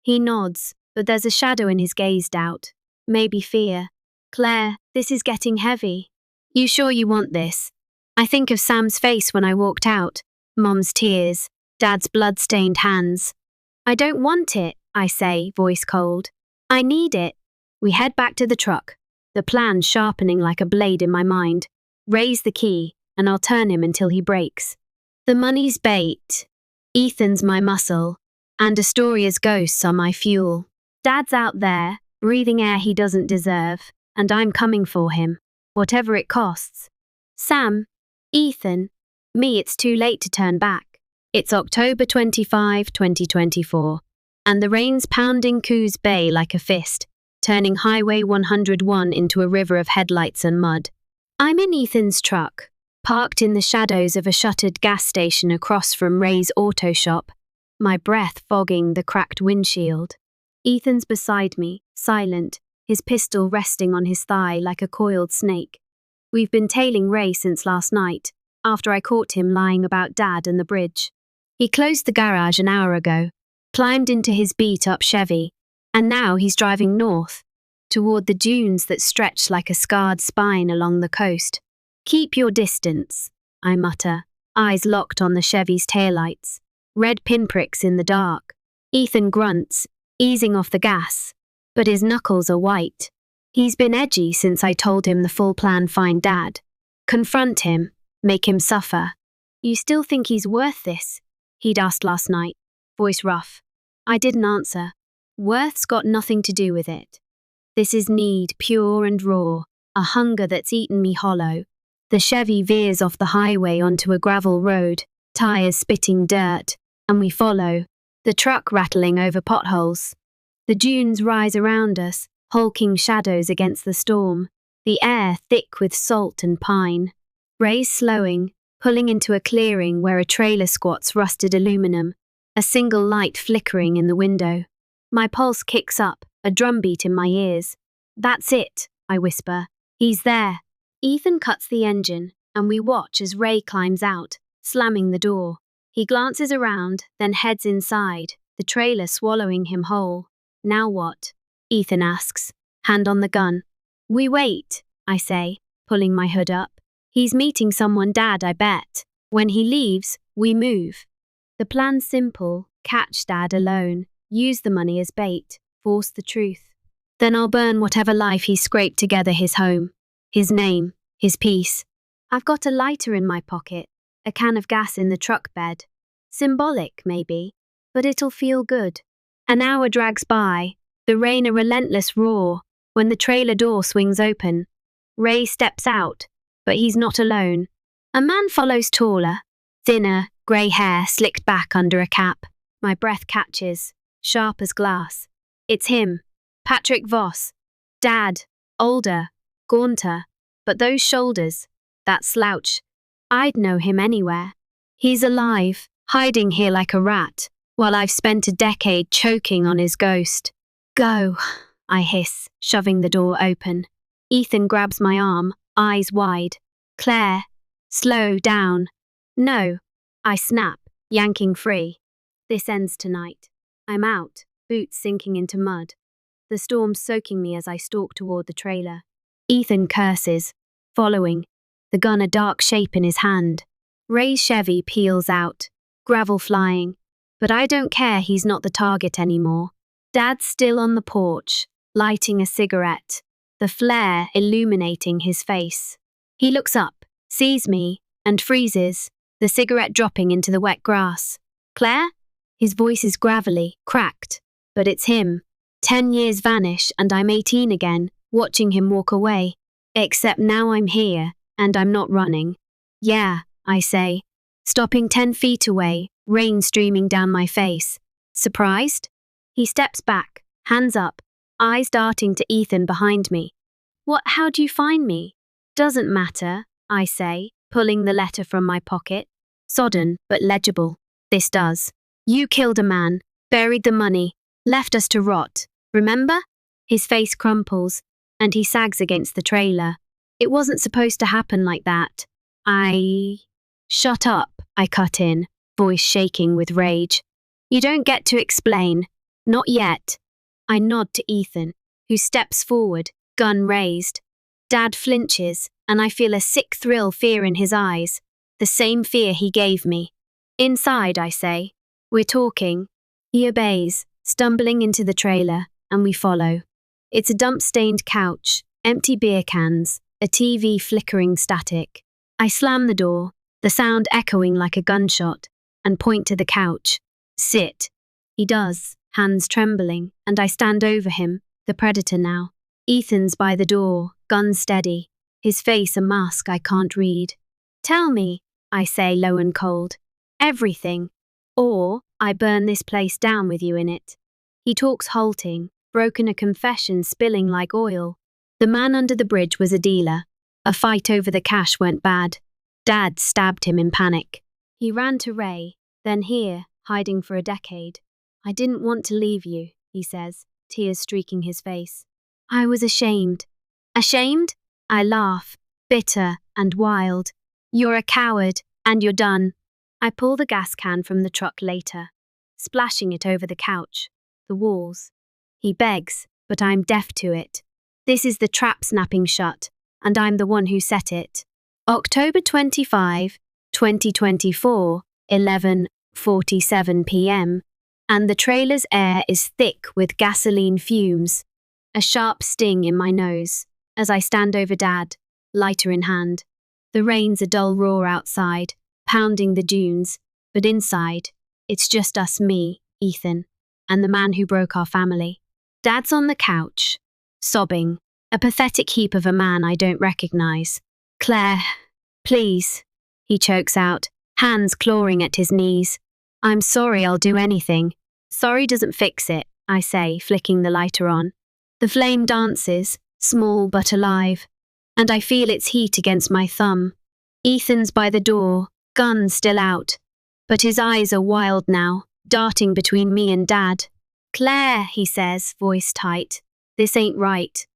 [SPEAKER 1] He nods, but there's a shadow in his gaze, doubt. Maybe fear. Claire, this is getting heavy. You sure you want this? I think of Sam's face when I walked out. Mom's tears. Dad's blood-stained hands. I don't want it, I say, voice cold. I need it. We head back to the truck, the plan sharpening like a blade in my mind. Raise the key, and I'll turn him until he breaks. The money's bait. Ethan's my muscle, and Astoria's ghosts are my fuel. Dad's out there, breathing air he doesn't deserve, and I'm coming for him, whatever it costs. Sam, Ethan, me, it's too late to turn back. It's October 25, 2024, and the rain's pounding Coos Bay like a fist, turning Highway 101 into a river of headlights and mud. I'm in Ethan's truck, parked in the shadows of a shuttered gas station across from Ray's auto shop, my breath fogging the cracked windshield. Ethan's beside me, silent, his pistol resting on his thigh like a coiled snake. We've been tailing Ray since last night, after I caught him lying about Dad and the bridge. He closed the garage an hour ago, climbed into his beat-up Chevy, and now he's driving north, toward the dunes that stretch like a scarred spine along the coast. Keep your distance, I mutter, eyes locked on the Chevy's taillights, red pinpricks in the dark. Ethan grunts, easing off the gas, but his knuckles are white. He's been edgy since I told him the full plan: find Dad. Confront him, make him suffer. You still think he's worth this? He'd asked last night, voice rough. I didn't answer. Worth's got nothing to do with it. This is need, pure and raw, a hunger that's eaten me hollow. The Chevy veers off the highway onto a gravel road, tires spitting dirt, and we follow, the truck rattling over potholes. The dunes rise around us, hulking shadows against the storm, the air thick with salt and pine. Ray's slowing, pulling into a clearing where a trailer squats rusted aluminum, a single light flickering in the window. My pulse kicks up, a drumbeat in my ears. That's it, I whisper. He's there. Ethan cuts the engine, and we watch as Ray climbs out, slamming the door. He glances around, then heads inside, the trailer swallowing him whole. Now what? Ethan asks, hand on the gun. We wait, I say, pulling my hood up. He's meeting someone, Dad, I bet. When he leaves, we move. The plan's simple, catch Dad alone, use the money as bait, force the truth. Then I'll burn whatever life he's scraped together, his home, his name, his peace. I've got a lighter in my pocket, a can of gas in the truck bed. Symbolic, maybe, but it'll feel good. An hour drags by, the rain a relentless roar, when the trailer door swings open. Ray steps out, but he's not alone. A man follows, taller, thinner, grey hair slicked back under a cap. My breath catches, sharp as glass. It's him, Patrick Voss. Dad, older, gaunter, but those shoulders, that slouch. I'd know him anywhere. He's alive, hiding here like a rat, while I've spent a decade choking on his ghost. Go, I hiss, shoving the door open. Ethan grabs my arm, eyes wide. Claire, slow down. No, I snap, yanking free. This ends tonight. I'm out, boots sinking into mud. The storm's soaking me as I stalk toward the trailer. Ethan curses, following, the gun a dark shape in his hand. Ray's Chevy peels out, gravel flying, but I don't care, he's not the target anymore. Dad's still on the porch, lighting a cigarette, the flare illuminating his face. He looks up, sees me, and freezes, the cigarette dropping into the wet grass. Claire? His voice is gravelly, cracked, but it's him. 10 years vanish and I'm 18 again, watching him walk away. Except now I'm here, and I'm not running. Yeah, I say, stopping 10 feet away, rain streaming down my face. Surprised? He steps back, hands up, eyes darting to Ethan behind me. How'd you find me? Doesn't matter, I say, pulling the letter from my pocket. Sodden, but legible. This does. You killed a man, buried the money, left us to rot. Remember? His face crumples, and he sags against the trailer. It wasn't supposed to happen like that. Shut up, I cut in, voice shaking with rage. You don't get to explain. Not yet. I nod to Ethan, who steps forward, gun raised. Dad flinches, and I feel a sick fear in his eyes, the same fear he gave me. Inside, I say. We're talking. He obeys, stumbling into the trailer, and we follow. It's a dump-stained couch, empty beer cans, a TV flickering static. I slam the door, the sound echoing like a gunshot, and point to the couch. Sit. He does, hands trembling, and I stand over him, the predator now. Ethan's by the door, gun steady, his face a mask I can't read. Tell me, I say low and cold. Everything. Or I burn this place down with you in it. He talks halting, broken a confession spilling like oil. The man under the bridge was a dealer. A fight over the cash went bad. Dad stabbed him in panic. He ran to Ray, then here, hiding for a decade. I didn't want to leave you, he says, tears streaking his face. I was ashamed. Ashamed? I laugh, bitter and wild. You're a coward, and you're done. I pull the gas can from the truck later, splashing it over the couch, the walls. He begs, but I'm deaf to it. This is the trap snapping shut, and I'm the one who set it. October 25, 2024, 11:47 p.m., and the trailer's air is thick with gasoline fumes. A sharp sting in my nose as I stand over Dad, lighter in hand. The rain's a dull roar outside, pounding the dunes, but inside, it's just us, me, Ethan, and the man who broke our family. Dad's on the couch, sobbing, a pathetic heap of a man I don't recognize. Claire, please, he chokes out, hands clawing at his knees. I'm sorry, I'll do anything. Sorry doesn't fix it, I say, flicking the lighter on. The flame dances, small but alive, and I feel its heat against my thumb. Ethan's by the door, gun still out, but his eyes are wild now, darting between me and Dad. Claire, he says, voice tight, this ain't right.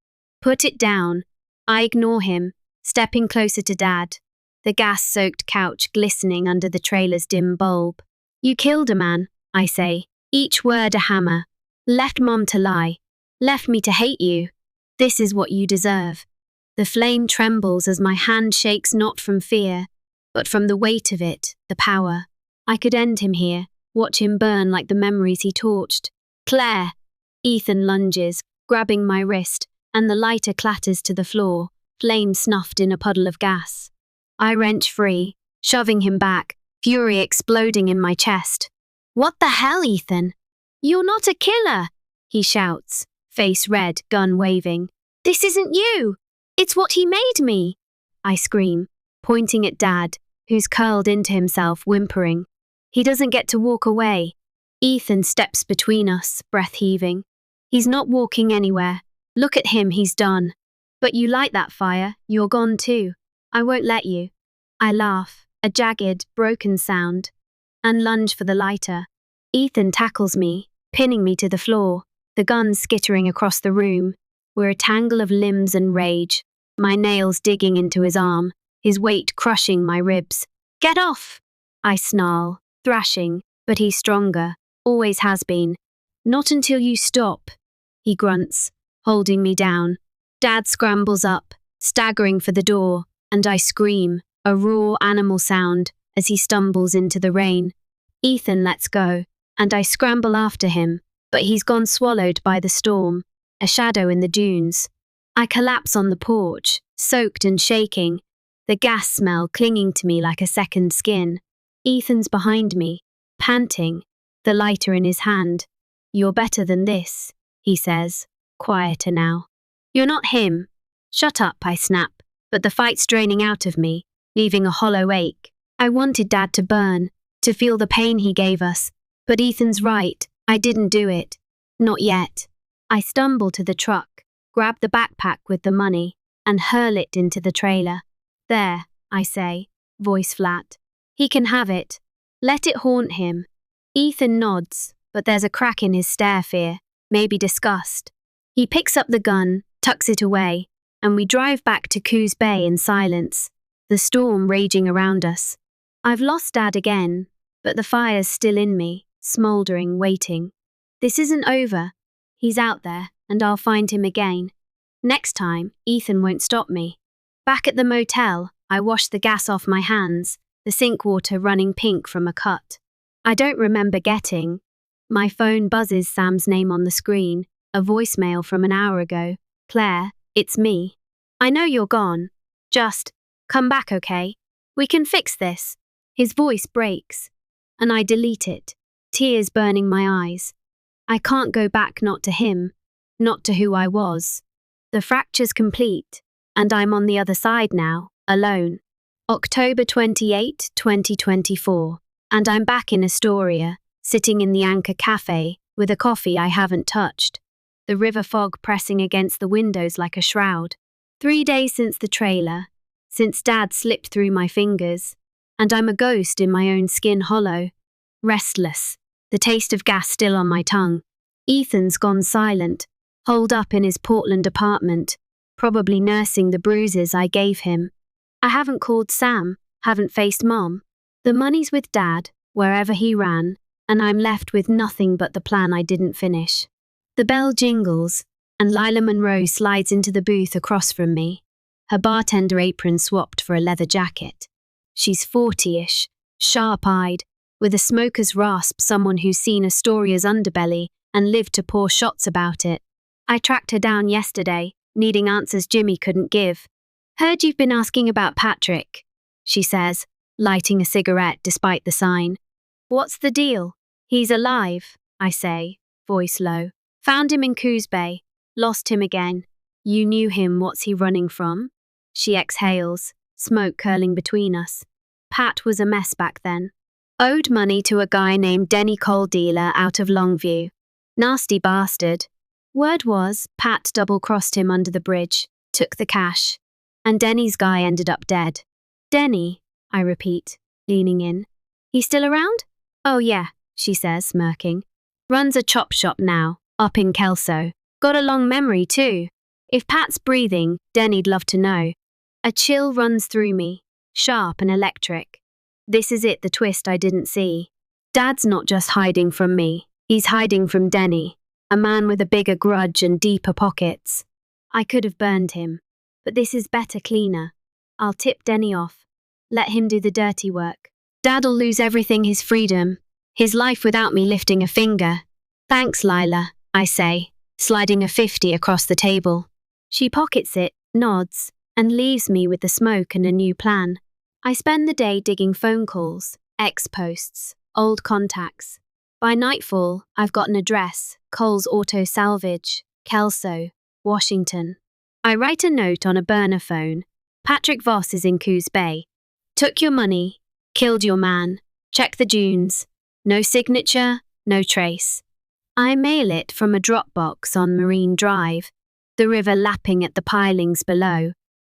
[SPEAKER 1] Put it down. I ignore him, stepping closer to Dad, the gas-soaked couch glistening under the trailer's dim bulb. You killed a man, I say, each word a hammer. Left Mom to lie. Left me to hate you. This is what you deserve. The flame trembles as my hand shakes not from fear, but from the weight of it, the power. I could end him here, watch him burn like the memories he torched. Claire! Ethan lunges, grabbing my wrist, and the lighter clatters to the floor, flame snuffed in a puddle of gas. I wrench free, shoving him back, fury exploding in my chest. What the hell, Ethan? You're not a killer, he shouts, face red, gun waving. This isn't you! It's what he made me! I scream, pointing at Dad, who's curled into himself, whimpering. He doesn't get to walk away. Ethan steps between us, breath heaving. He's not walking anywhere. Look at him, he's done. But you light that fire, you're gone too. I won't let you. I laugh, a jagged, broken sound, and lunge for the lighter. Ethan tackles me, pinning me to the floor, the gun skittering across the room. We're a tangle of limbs and rage, my nails digging into his arm, his weight crushing my ribs. Get off! I snarl, thrashing, but he's stronger, always has been. Not until you stop, he grunts, holding me down. Dad scrambles up, staggering for the door, and I scream, a raw animal sound, as he stumbles into the rain. Ethan lets go, and I scramble after him, but he's gone swallowed by the storm, a shadow in the dunes. I collapse on the porch, soaked and shaking, the gas smell clinging to me like a second skin. Ethan's behind me, panting, the lighter in his hand. You're better than this, he says, quieter now. You're not him. Shut up, I snap, but the fight's draining out of me, leaving a hollow ache. I wanted Dad to burn, to feel the pain he gave us, but Ethan's right, I didn't do it. Not yet. I stumble to the truck, grab the backpack with the money, and hurl it into the trailer. There, I say, voice flat. He can have it. Let it haunt him. Ethan nods, but there's a crack in his stare, fear, maybe disgust. He picks up the gun, tucks it away, and we drive back to Coos Bay in silence, the storm raging around us. I've lost Dad again, but the fire's still in me, smouldering, waiting. This isn't over. He's out there, and I'll find him again. Next time, Ethan won't stop me. Back at the motel, I wash the gas off my hands, the sink water running pink from a cut. I don't remember getting. My phone buzzes Sam's name on the screen, a voicemail from an hour ago. Claire, it's me. I know you're gone. Just, come back, okay? We can fix this. His voice breaks, and I delete it, tears burning my eyes. I can't go back, not to him, not to who I was. The fracture's complete, and I'm on the other side now, alone. October 28, 2024, and I'm back in Astoria, sitting in the Anchor Cafe, with a coffee I haven't touched. The river fog pressing against the windows like a shroud. 3 days since the trailer, since Dad slipped through my fingers, and I'm a ghost in my own skin hollow, restless, the taste of gas still on my tongue. Ethan's gone silent, holed up in his Portland apartment, probably nursing the bruises I gave him. I haven't called Sam, haven't faced Mom. The money's with Dad, wherever he ran, and I'm left with nothing but the plan I didn't finish. The bell jingles, and Lila Monroe slides into the booth across from me, her bartender apron swapped for a leather jacket. She's 40-ish, sharp-eyed, with a smoker's rasp, someone who's seen Astoria's underbelly and lived to pour shots about it. I tracked her down yesterday, needing answers Jimmy couldn't give. Heard you've been asking about Patrick, she says, lighting a cigarette despite the sign. What's the deal? He's alive, I say, voice low. Found him in Coos Bay. Lost him again. You knew him, what's he running from? She exhales, smoke curling between us. Pat was a mess back then. Owed money to a guy named Denny Coal Dealer out of Longview. Nasty bastard. Word was, Pat double-crossed him under the bridge, took the cash, and Denny's guy ended up dead. Denny, I repeat, leaning in. He still around? Oh yeah, she says, smirking. Runs a chop shop now, up in Kelso. Got a long memory too. If Pat's breathing, Denny'd love to know. A chill runs through me, sharp and electric. This is it, the twist I didn't see. Dad's not just hiding from me, he's hiding from Denny, a man with a bigger grudge and deeper pockets. I could have burned him, but this is better, cleaner. I'll tip Denny off. Let him do the dirty work. Dad'll lose everything, his freedom, his life without me lifting a finger. Thanks, Lila, I say, sliding a 50 across the table. She pockets it, nods, and leaves me with the smoke and a new plan. I spend the day digging phone calls, ex-posts, old contacts. By nightfall, I've got an address, Cole's Auto Salvage, Kelso, Washington. I write a note on a burner phone. Patrick Voss is in Coos Bay. Took your money, killed your man. Check the dunes. No signature, no trace. I mail it from a Dropbox on Marine Drive, the river lapping at the pilings below,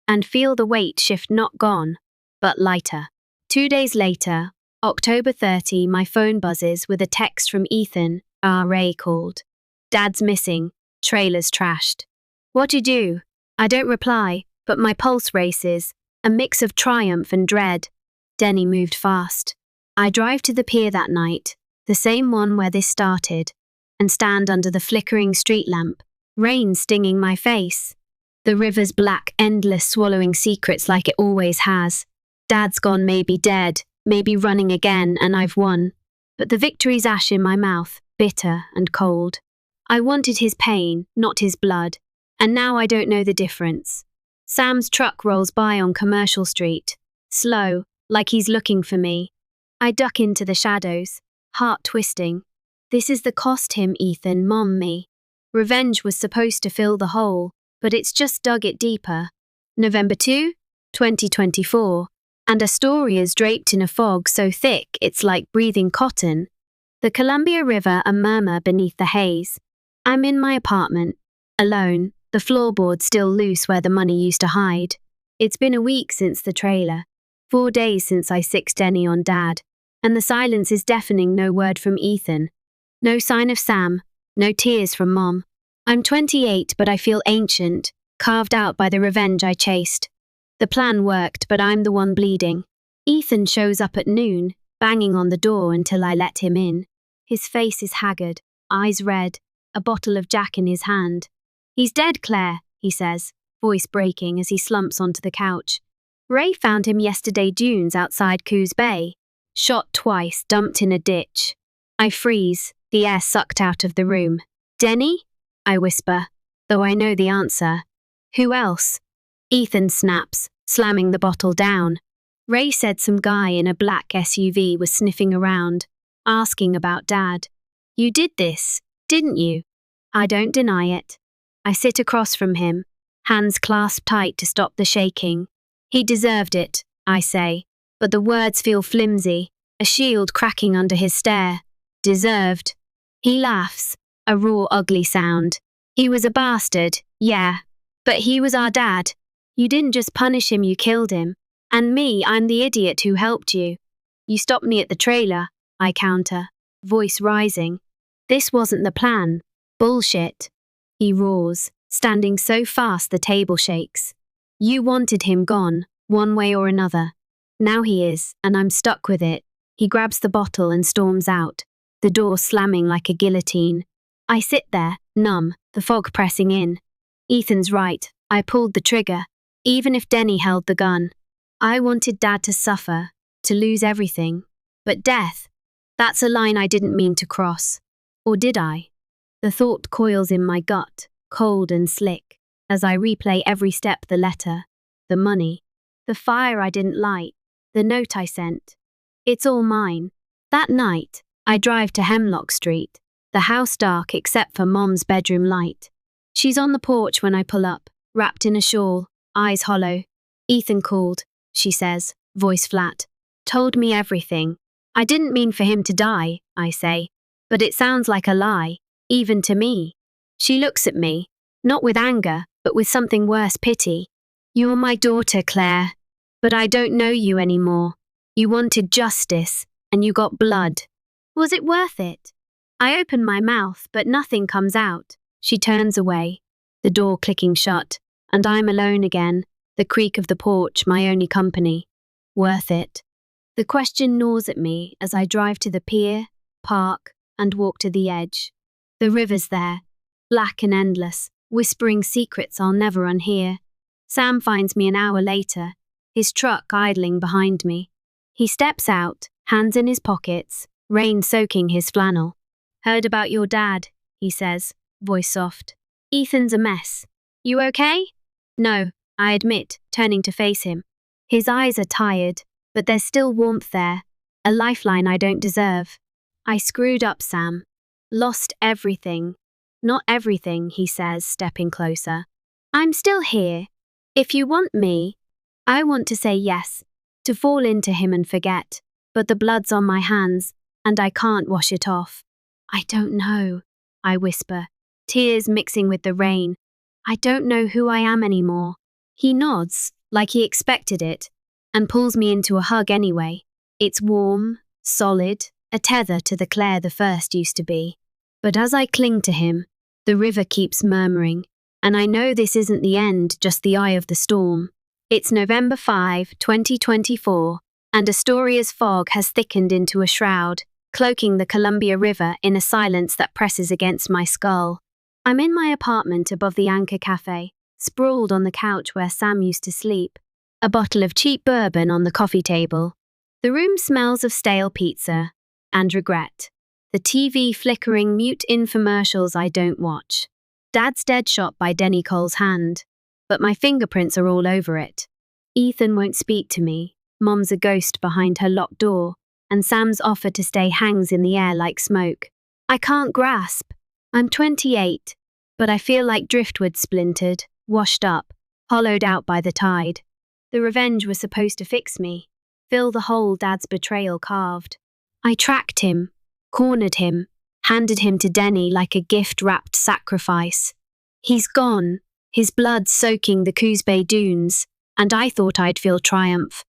[SPEAKER 1] and feel the weight shift, not gone, but lighter. 2 days later, October 30, my phone buzzes with a text from Ethan, Ray called. Dad's missing, trailer's trashed. What do you do? I don't reply, but my pulse races, a mix of triumph and dread. Denny moved fast. I drive to the pier that night, the same one where this started, and stand under the flickering street lamp, rain stinging my face. The river's black, endless, swallowing secrets like it always has. Dad's gone, maybe dead, maybe running again, and I've won. But the victory's ash in my mouth, bitter and cold. I wanted his pain, not his blood, and now I don't know the difference. Sam's truck rolls by on Commercial Street, slow, like he's looking for me. I duck into the shadows, heart twisting. This is the cost him, Ethan, Mom, me. Revenge was supposed to fill the hole, but it's just dug it deeper. November 2, 2024, and Astoria's draped in a fog so thick it's like breathing cotton. The Columbia River a murmur beneath the haze. I'm in my apartment, alone, the floorboard still loose where the money used to hide. It's been a week since the trailer, 4 days since I sicked Denny on Dad, and the silence is deafening. No word from Ethan. No sign of Sam, no tears from Mom. I'm 28, but I feel ancient, carved out by the revenge I chased. The plan worked, but I'm the one bleeding. Ethan shows up at noon, banging on the door until I let him in. His face is haggard, eyes red, a bottle of Jack in his hand. He's dead, Claire, he says, voice breaking as he slumps onto the couch. Ray found him yesterday, dunes outside Coos Bay. Shot twice, dumped in a ditch. I freeze, the air sucked out of the room. Denny? I whisper, though I know the answer. Who else? Ethan snaps, slamming the bottle down. Ray said some guy in a black SUV was sniffing around, asking about Dad. You did this, didn't you? I don't deny it. I sit across from him, hands clasped tight to stop the shaking. He deserved it, I say, but the words feel flimsy, a shield cracking under his stare. Deserved. He laughs, a raw, ugly sound. He was a bastard, yeah, but he was our dad. You didn't just punish him, you killed him. And me, I'm the idiot who helped you. You stopped me at the trailer, I counter, voice rising. This wasn't the plan. Bullshit. He roars, standing so fast the table shakes. You wanted him gone, one way or another. Now he is, and I'm stuck with it. He grabs the bottle and storms out, the door slamming like a guillotine. I sit there, numb, the fog pressing in. Ethan's right, I pulled the trigger, even if Denny held the gun. I wanted Dad to suffer, to lose everything. But death, that's a line I didn't mean to cross. Or did I? The thought coils in my gut, cold and slick, as I replay every step, the letter, the money, the fire I didn't light, The note I sent. It's all mine. That night, I drive to Hemlock Street, the house dark except for Mom's bedroom light. She's on the porch when I pull up, wrapped in a shawl, eyes hollow. Ethan called, she says, voice flat. Told me everything. I didn't mean for him to die, I say. But it sounds like a lie, even to me. She looks at me, not with anger, but with something worse, pity. You're my daughter, Claire. But I don't know you anymore. You wanted justice, and you got blood. Was it worth it? I open my mouth, but nothing comes out. She turns away, the door clicking shut, and I'm alone again, the creak of the porch my only company. Worth it. The question gnaws at me as I drive to the pier, park, and walk to the edge. The river's there, black and endless, whispering secrets I'll never unhear. Sam finds me an hour later, his truck idling behind me. He steps out, hands in his pockets, rain soaking his flannel. Heard about your dad, he says, voice soft. Ethan's a mess. You okay? No, I admit, turning to face him. His eyes are tired, but there's still warmth there, a lifeline I don't deserve. I screwed up, Sam. Lost everything. Not everything, he says, stepping closer. I'm still here. If you want me, I want to say yes, to fall into him and forget, but the blood's on my hands, and I can't wash it off. I don't know, I whisper, tears mixing with the rain. I don't know who I am anymore. He nods, like he expected it, and pulls me into a hug anyway. It's warm, solid, a tether to the Claire the first used to be. But as I cling to him, the river keeps murmuring, and I know this isn't the end, just the eye of the storm. It's November 5, 2024, and Astoria's fog has thickened into a shroud, cloaking the Columbia River in a silence that presses against my skull. I'm in my apartment above the Anchor Cafe, sprawled on the couch where Sam used to sleep, a bottle of cheap bourbon on the coffee table. The room smells of stale pizza and regret. The TV flickering mute infomercials I don't watch. Dad's dead shot by Denny Cole's hand, but my fingerprints are all over it. Ethan won't speak to me. Mom's a ghost behind her locked door, and Sam's offer to stay hangs in the air like smoke. I can't grasp. I'm 28, but I feel like driftwood splintered, washed up, hollowed out by the tide. The revenge was supposed to fix me, fill the hole Dad's betrayal carved. I tracked him, cornered him, handed him to Denny like a gift-wrapped sacrifice. He's gone, his blood soaking the Coos Bay dunes, and I thought I'd feel triumph,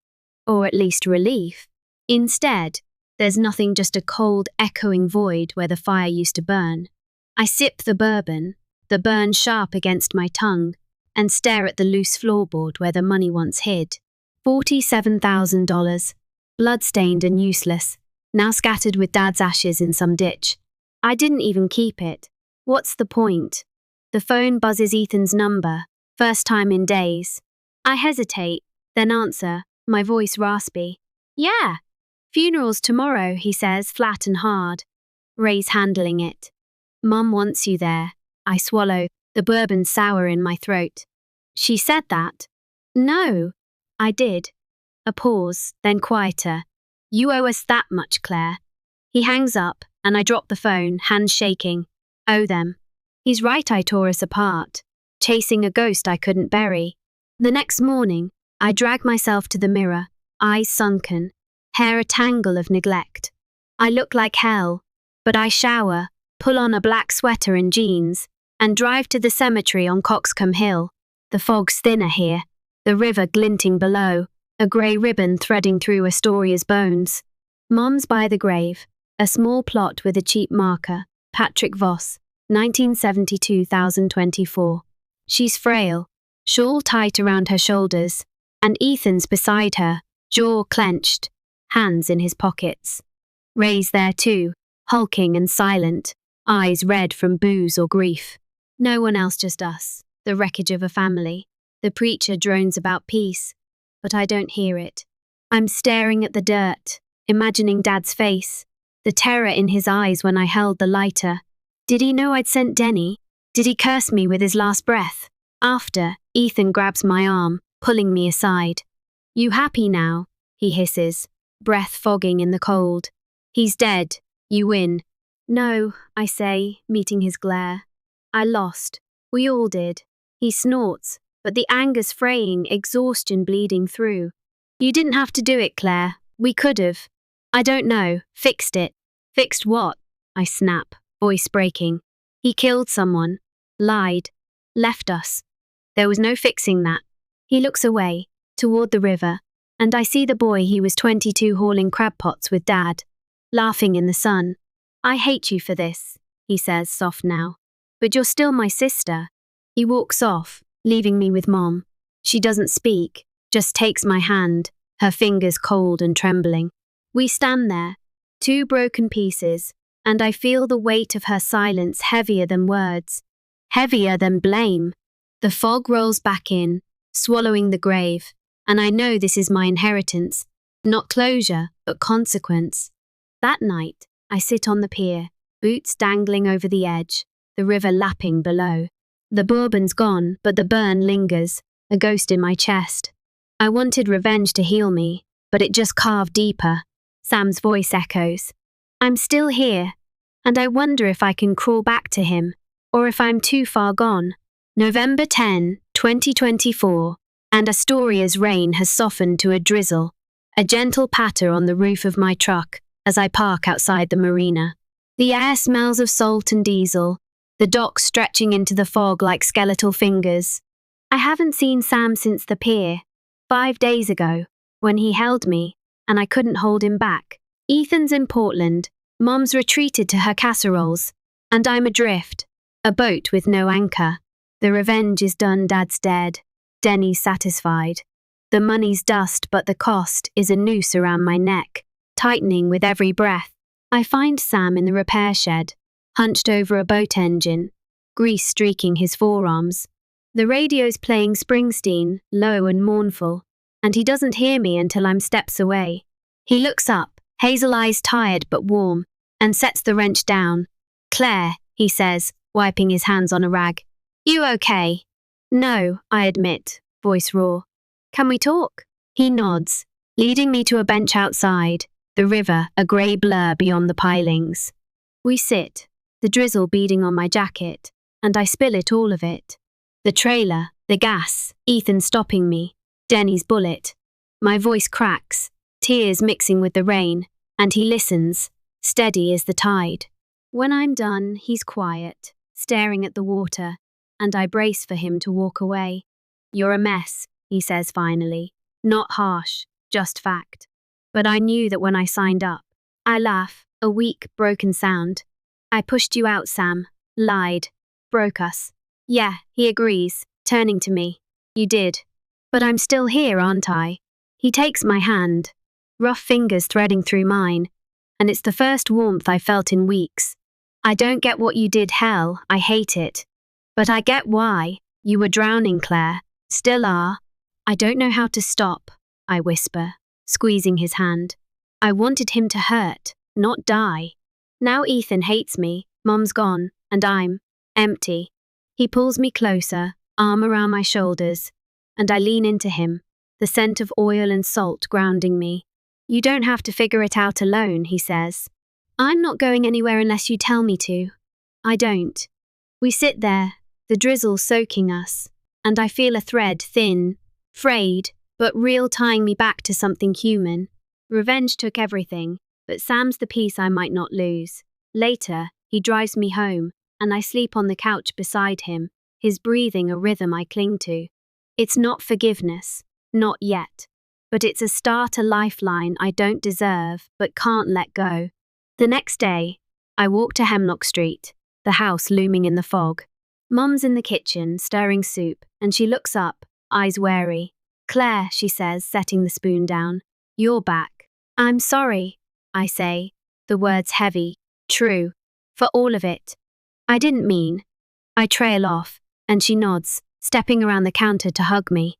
[SPEAKER 1] or at least relief. Instead, there's nothing, just a cold, echoing void where the fire used to burn. I sip the bourbon, the burn sharp against my tongue, and stare at the loose floorboard where the money once hid. $47,000, blood-stained and useless, now scattered with Dad's ashes in some ditch. I didn't even keep it. What's the point? The phone buzzes Ethan's number, first time in days. I hesitate, then answer, my voice raspy. Yeah. Funeral's tomorrow, he says, flat and hard. Ray's handling it. Mum wants you there. I swallow, the bourbon sour in my throat. She said that? No. I did. A pause, then quieter. You owe us that much, Claire. He hangs up, and I drop the phone, hands shaking. Owe them. He's right, I tore us apart, chasing a ghost I couldn't bury. The next morning, I drag myself to the mirror, eyes sunken, hair a tangle of neglect. I look like hell, but I shower, pull on a black sweater and jeans, and drive to the cemetery on Coxcomb Hill. The fog's thinner here, the river glinting below, a grey ribbon threading through Astoria's bones. Mom's by the grave, a small plot with a cheap marker, Patrick Voss, 1972-2024. She's frail, shawl tight around her shoulders, and Ethan's beside her, jaw clenched, hands in his pockets. Ray's there too, hulking and silent, eyes red from booze or grief. No one else, just us, the wreckage of a family. The preacher drones about peace, but I don't hear it. I'm staring at the dirt, imagining Dad's face, the terror in his eyes when I held the lighter. Did he know I'd sent Denny? Did he curse me with his last breath? After, Ethan grabs my arm, pulling me aside. You happy now? he hisses, breath fogging in the cold. He's dead. You win. No, I say, meeting his glare. I lost. We all did. He snorts, but the anger's fraying, exhaustion bleeding through. You didn't have to do it, Claire. We could've. I don't know. Fixed it. Fixed what? I snap, voice breaking. He killed someone. Lied. Left us. There was no fixing that. He looks away, toward the river, and I see the boy he was 22 hauling crab pots with Dad, laughing in the sun. I hate you for this, he says, soft now. But you're still my sister. He walks off, leaving me with Mom. She doesn't speak, just takes my hand, her fingers cold and trembling. We stand there, two broken pieces, and I feel the weight of her silence heavier than words, heavier than blame. The fog rolls back in, swallowing the grave, and I know this is my inheritance, not closure, but consequence. That night, I sit on the pier, boots dangling over the edge, the river lapping below. The bourbon's gone, but the burn lingers, a ghost in my chest. I wanted revenge to heal me, but it just carved deeper. Sam's voice echoes. I'm still here, and I wonder if I can crawl back to him, or if I'm too far gone. November 10, 2024, and Astoria's rain has softened to a drizzle, a gentle patter on the roof of my truck as I park outside the marina. The air smells of salt and diesel, the docks stretching into the fog like skeletal fingers. I haven't seen Sam since the pier, 5 days ago, when he held me, and I couldn't hold him back. Ethan's in Portland, Mom's retreated to her casseroles, and I'm adrift, a boat with no anchor. The revenge is done, Dad's dead. Denny's satisfied. The money's dust, but the cost is a noose around my neck, tightening with every breath. I find Sam in the repair shed, hunched over a boat engine, grease streaking his forearms. The radio's playing Springsteen, low and mournful, and he doesn't hear me until I'm steps away. He looks up, hazel eyes tired but warm, and sets the wrench down. Claire, he says, wiping his hands on a rag. You okay? No, I admit, voice raw. Can we talk? He nods, leading me to a bench outside, the river a grey blur beyond the pilings. We sit, the drizzle beading on my jacket, and I spill it, all of it. The trailer, the gas, Ethan stopping me, Denny's bullet. My voice cracks, tears mixing with the rain, and he listens, steady as the tide. When I'm done, he's quiet, staring at the water, and I brace for him to walk away. You're a mess, he says finally. Not harsh, just fact. But I knew that when I signed up. I laugh, a weak, broken sound. I pushed you out, Sam. Lied. Broke us. Yeah, he agrees, turning to me. You did. But I'm still here, aren't I? He takes my hand, rough fingers threading through mine, and it's the first warmth I felt in weeks. I don't get what you did, hell, I hate it. But I get why. You were drowning, Claire. Still are. I don't know how to stop, I whisper, squeezing his hand. I wanted him to hurt, not die. Now Ethan hates me, Mom's gone, and I'm empty. He pulls me closer, arm around my shoulders, and I lean into him, the scent of oil and salt grounding me. You don't have to figure it out alone, he says. I'm not going anywhere unless you tell me to. I don't. We sit there, the drizzle soaking us, and I feel a thread, thin, frayed, but real, tying me back to something human. Revenge took everything, but Sam's the piece I might not lose. Later, he drives me home, and I sleep on the couch beside him, his breathing a rhythm I cling to. It's not forgiveness, not yet, but it's a start, a lifeline I don't deserve but can't let go. The next day, I walk to Hemlock Street, the house looming in the fog. Mom's in the kitchen, stirring soup, and she looks up, eyes wary. Claire, she says, setting the spoon down. You're back. I'm sorry, I say, the words heavy, true, for all of it. I didn't mean. I trail off, and she nods, stepping around the counter to hug me.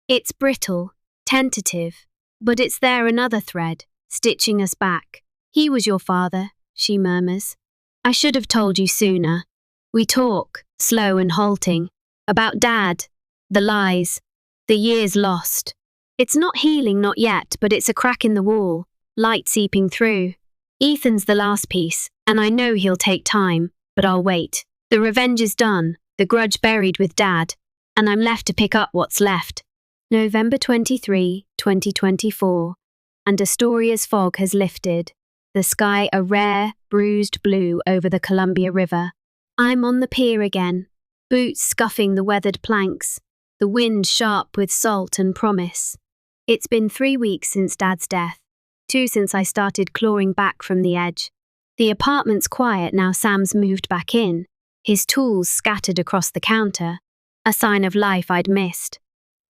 [SPEAKER 1] It's brittle, tentative, but it's there, another thread, stitching us back. He was your father, she murmurs. I should have told you sooner. We talk, slow and halting, about Dad, the lies, the years lost. It's not healing, not yet, but it's a crack in the wall, light seeping through. Ethan's the last piece, and I know he'll take time, but I'll wait. The revenge is done, the grudge buried with Dad, and I'm left to pick up what's left. November 23, 2024, and Astoria's fog has lifted. The sky a rare, bruised blue over the Columbia River. I'm on the pier again, boots scuffing the weathered planks, the wind sharp with salt and promise. It's been 3 weeks since Dad's death, 2 since I started clawing back from the edge. The apartment's quiet now Sam's moved back in, his tools scattered across the counter, a sign of life I'd missed.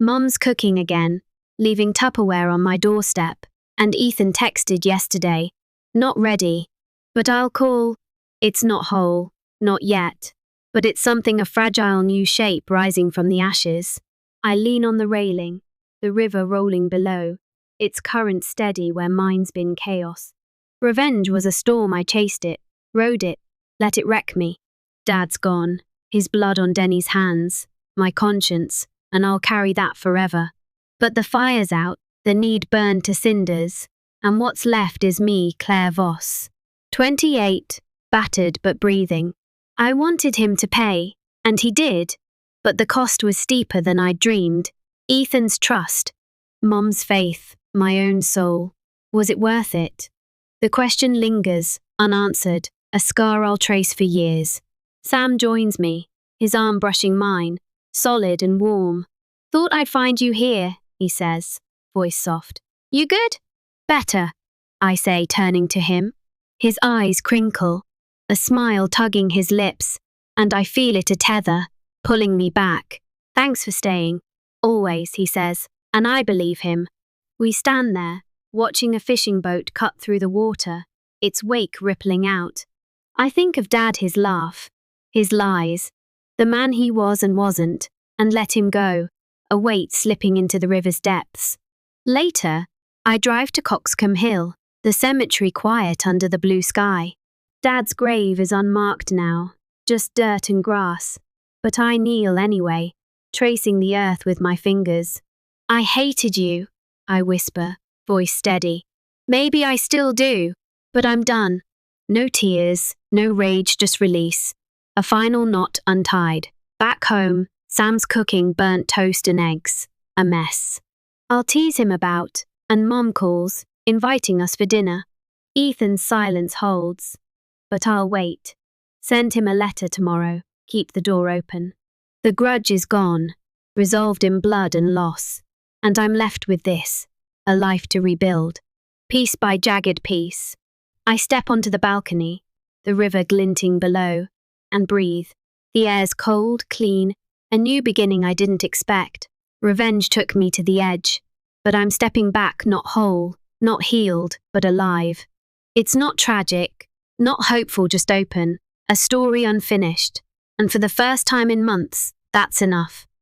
[SPEAKER 1] Mum's cooking again, leaving Tupperware on my doorstep, and Ethan texted yesterday, "Not ready, but I'll call." It's not whole, not yet, but it's something, a fragile new shape rising from the ashes. I lean on the railing, the river rolling below, its current steady where mine's been chaos. Revenge was a storm, I chased it, rode it, let it wreck me. Dad's gone, his blood on Denny's hands, my conscience, and I'll carry that forever. But the fire's out, the need burned to cinders, and what's left is me, Claire Voss. 28, battered but breathing. I wanted him to pay, and he did, but the cost was steeper than I'd dreamed. Ethan's trust, Mum's faith, my own soul. Was it worth it? The question lingers, unanswered, a scar I'll trace for years. Sam joins me, his arm brushing mine, solid and warm. "Thought I'd find you here," he says, voice soft. "You good?" "Better," I say, turning to him. His eyes crinkle, a smile tugging his lips, and I feel it a tether, pulling me back. "Thanks for staying." "Always," he says, and I believe him. We stand there, watching a fishing boat cut through the water, its wake rippling out. I think of Dad, his laugh, his lies, the man he was and wasn't, and let him go, a weight slipping into the river's depths. Later, I drive to Coxcomb Hill, the cemetery quiet under the blue sky. Dad's grave is unmarked now, just dirt and grass, but I kneel anyway, tracing the earth with my fingers. "I hated you," I whisper, voice steady. "Maybe I still do, but I'm done." No tears, no rage, just release. A final knot untied. Back home, Sam's cooking burnt toast and eggs. A mess. I'll tease him about, and Mom calls, inviting us for dinner. Ethan's silence holds. But I'll wait. Send him a letter tomorrow, keep the door open. The grudge is gone, resolved in blood and loss. And I'm left with this, a life to rebuild. Piece by jagged piece. I step onto the balcony, the river glinting below, and breathe. The air's cold, clean, a new beginning I didn't expect. Revenge took me to the edge, but I'm stepping back, not whole, not healed, but alive. It's not tragic, not hopeful, just open, a story unfinished. And for the first time in months, that's enough.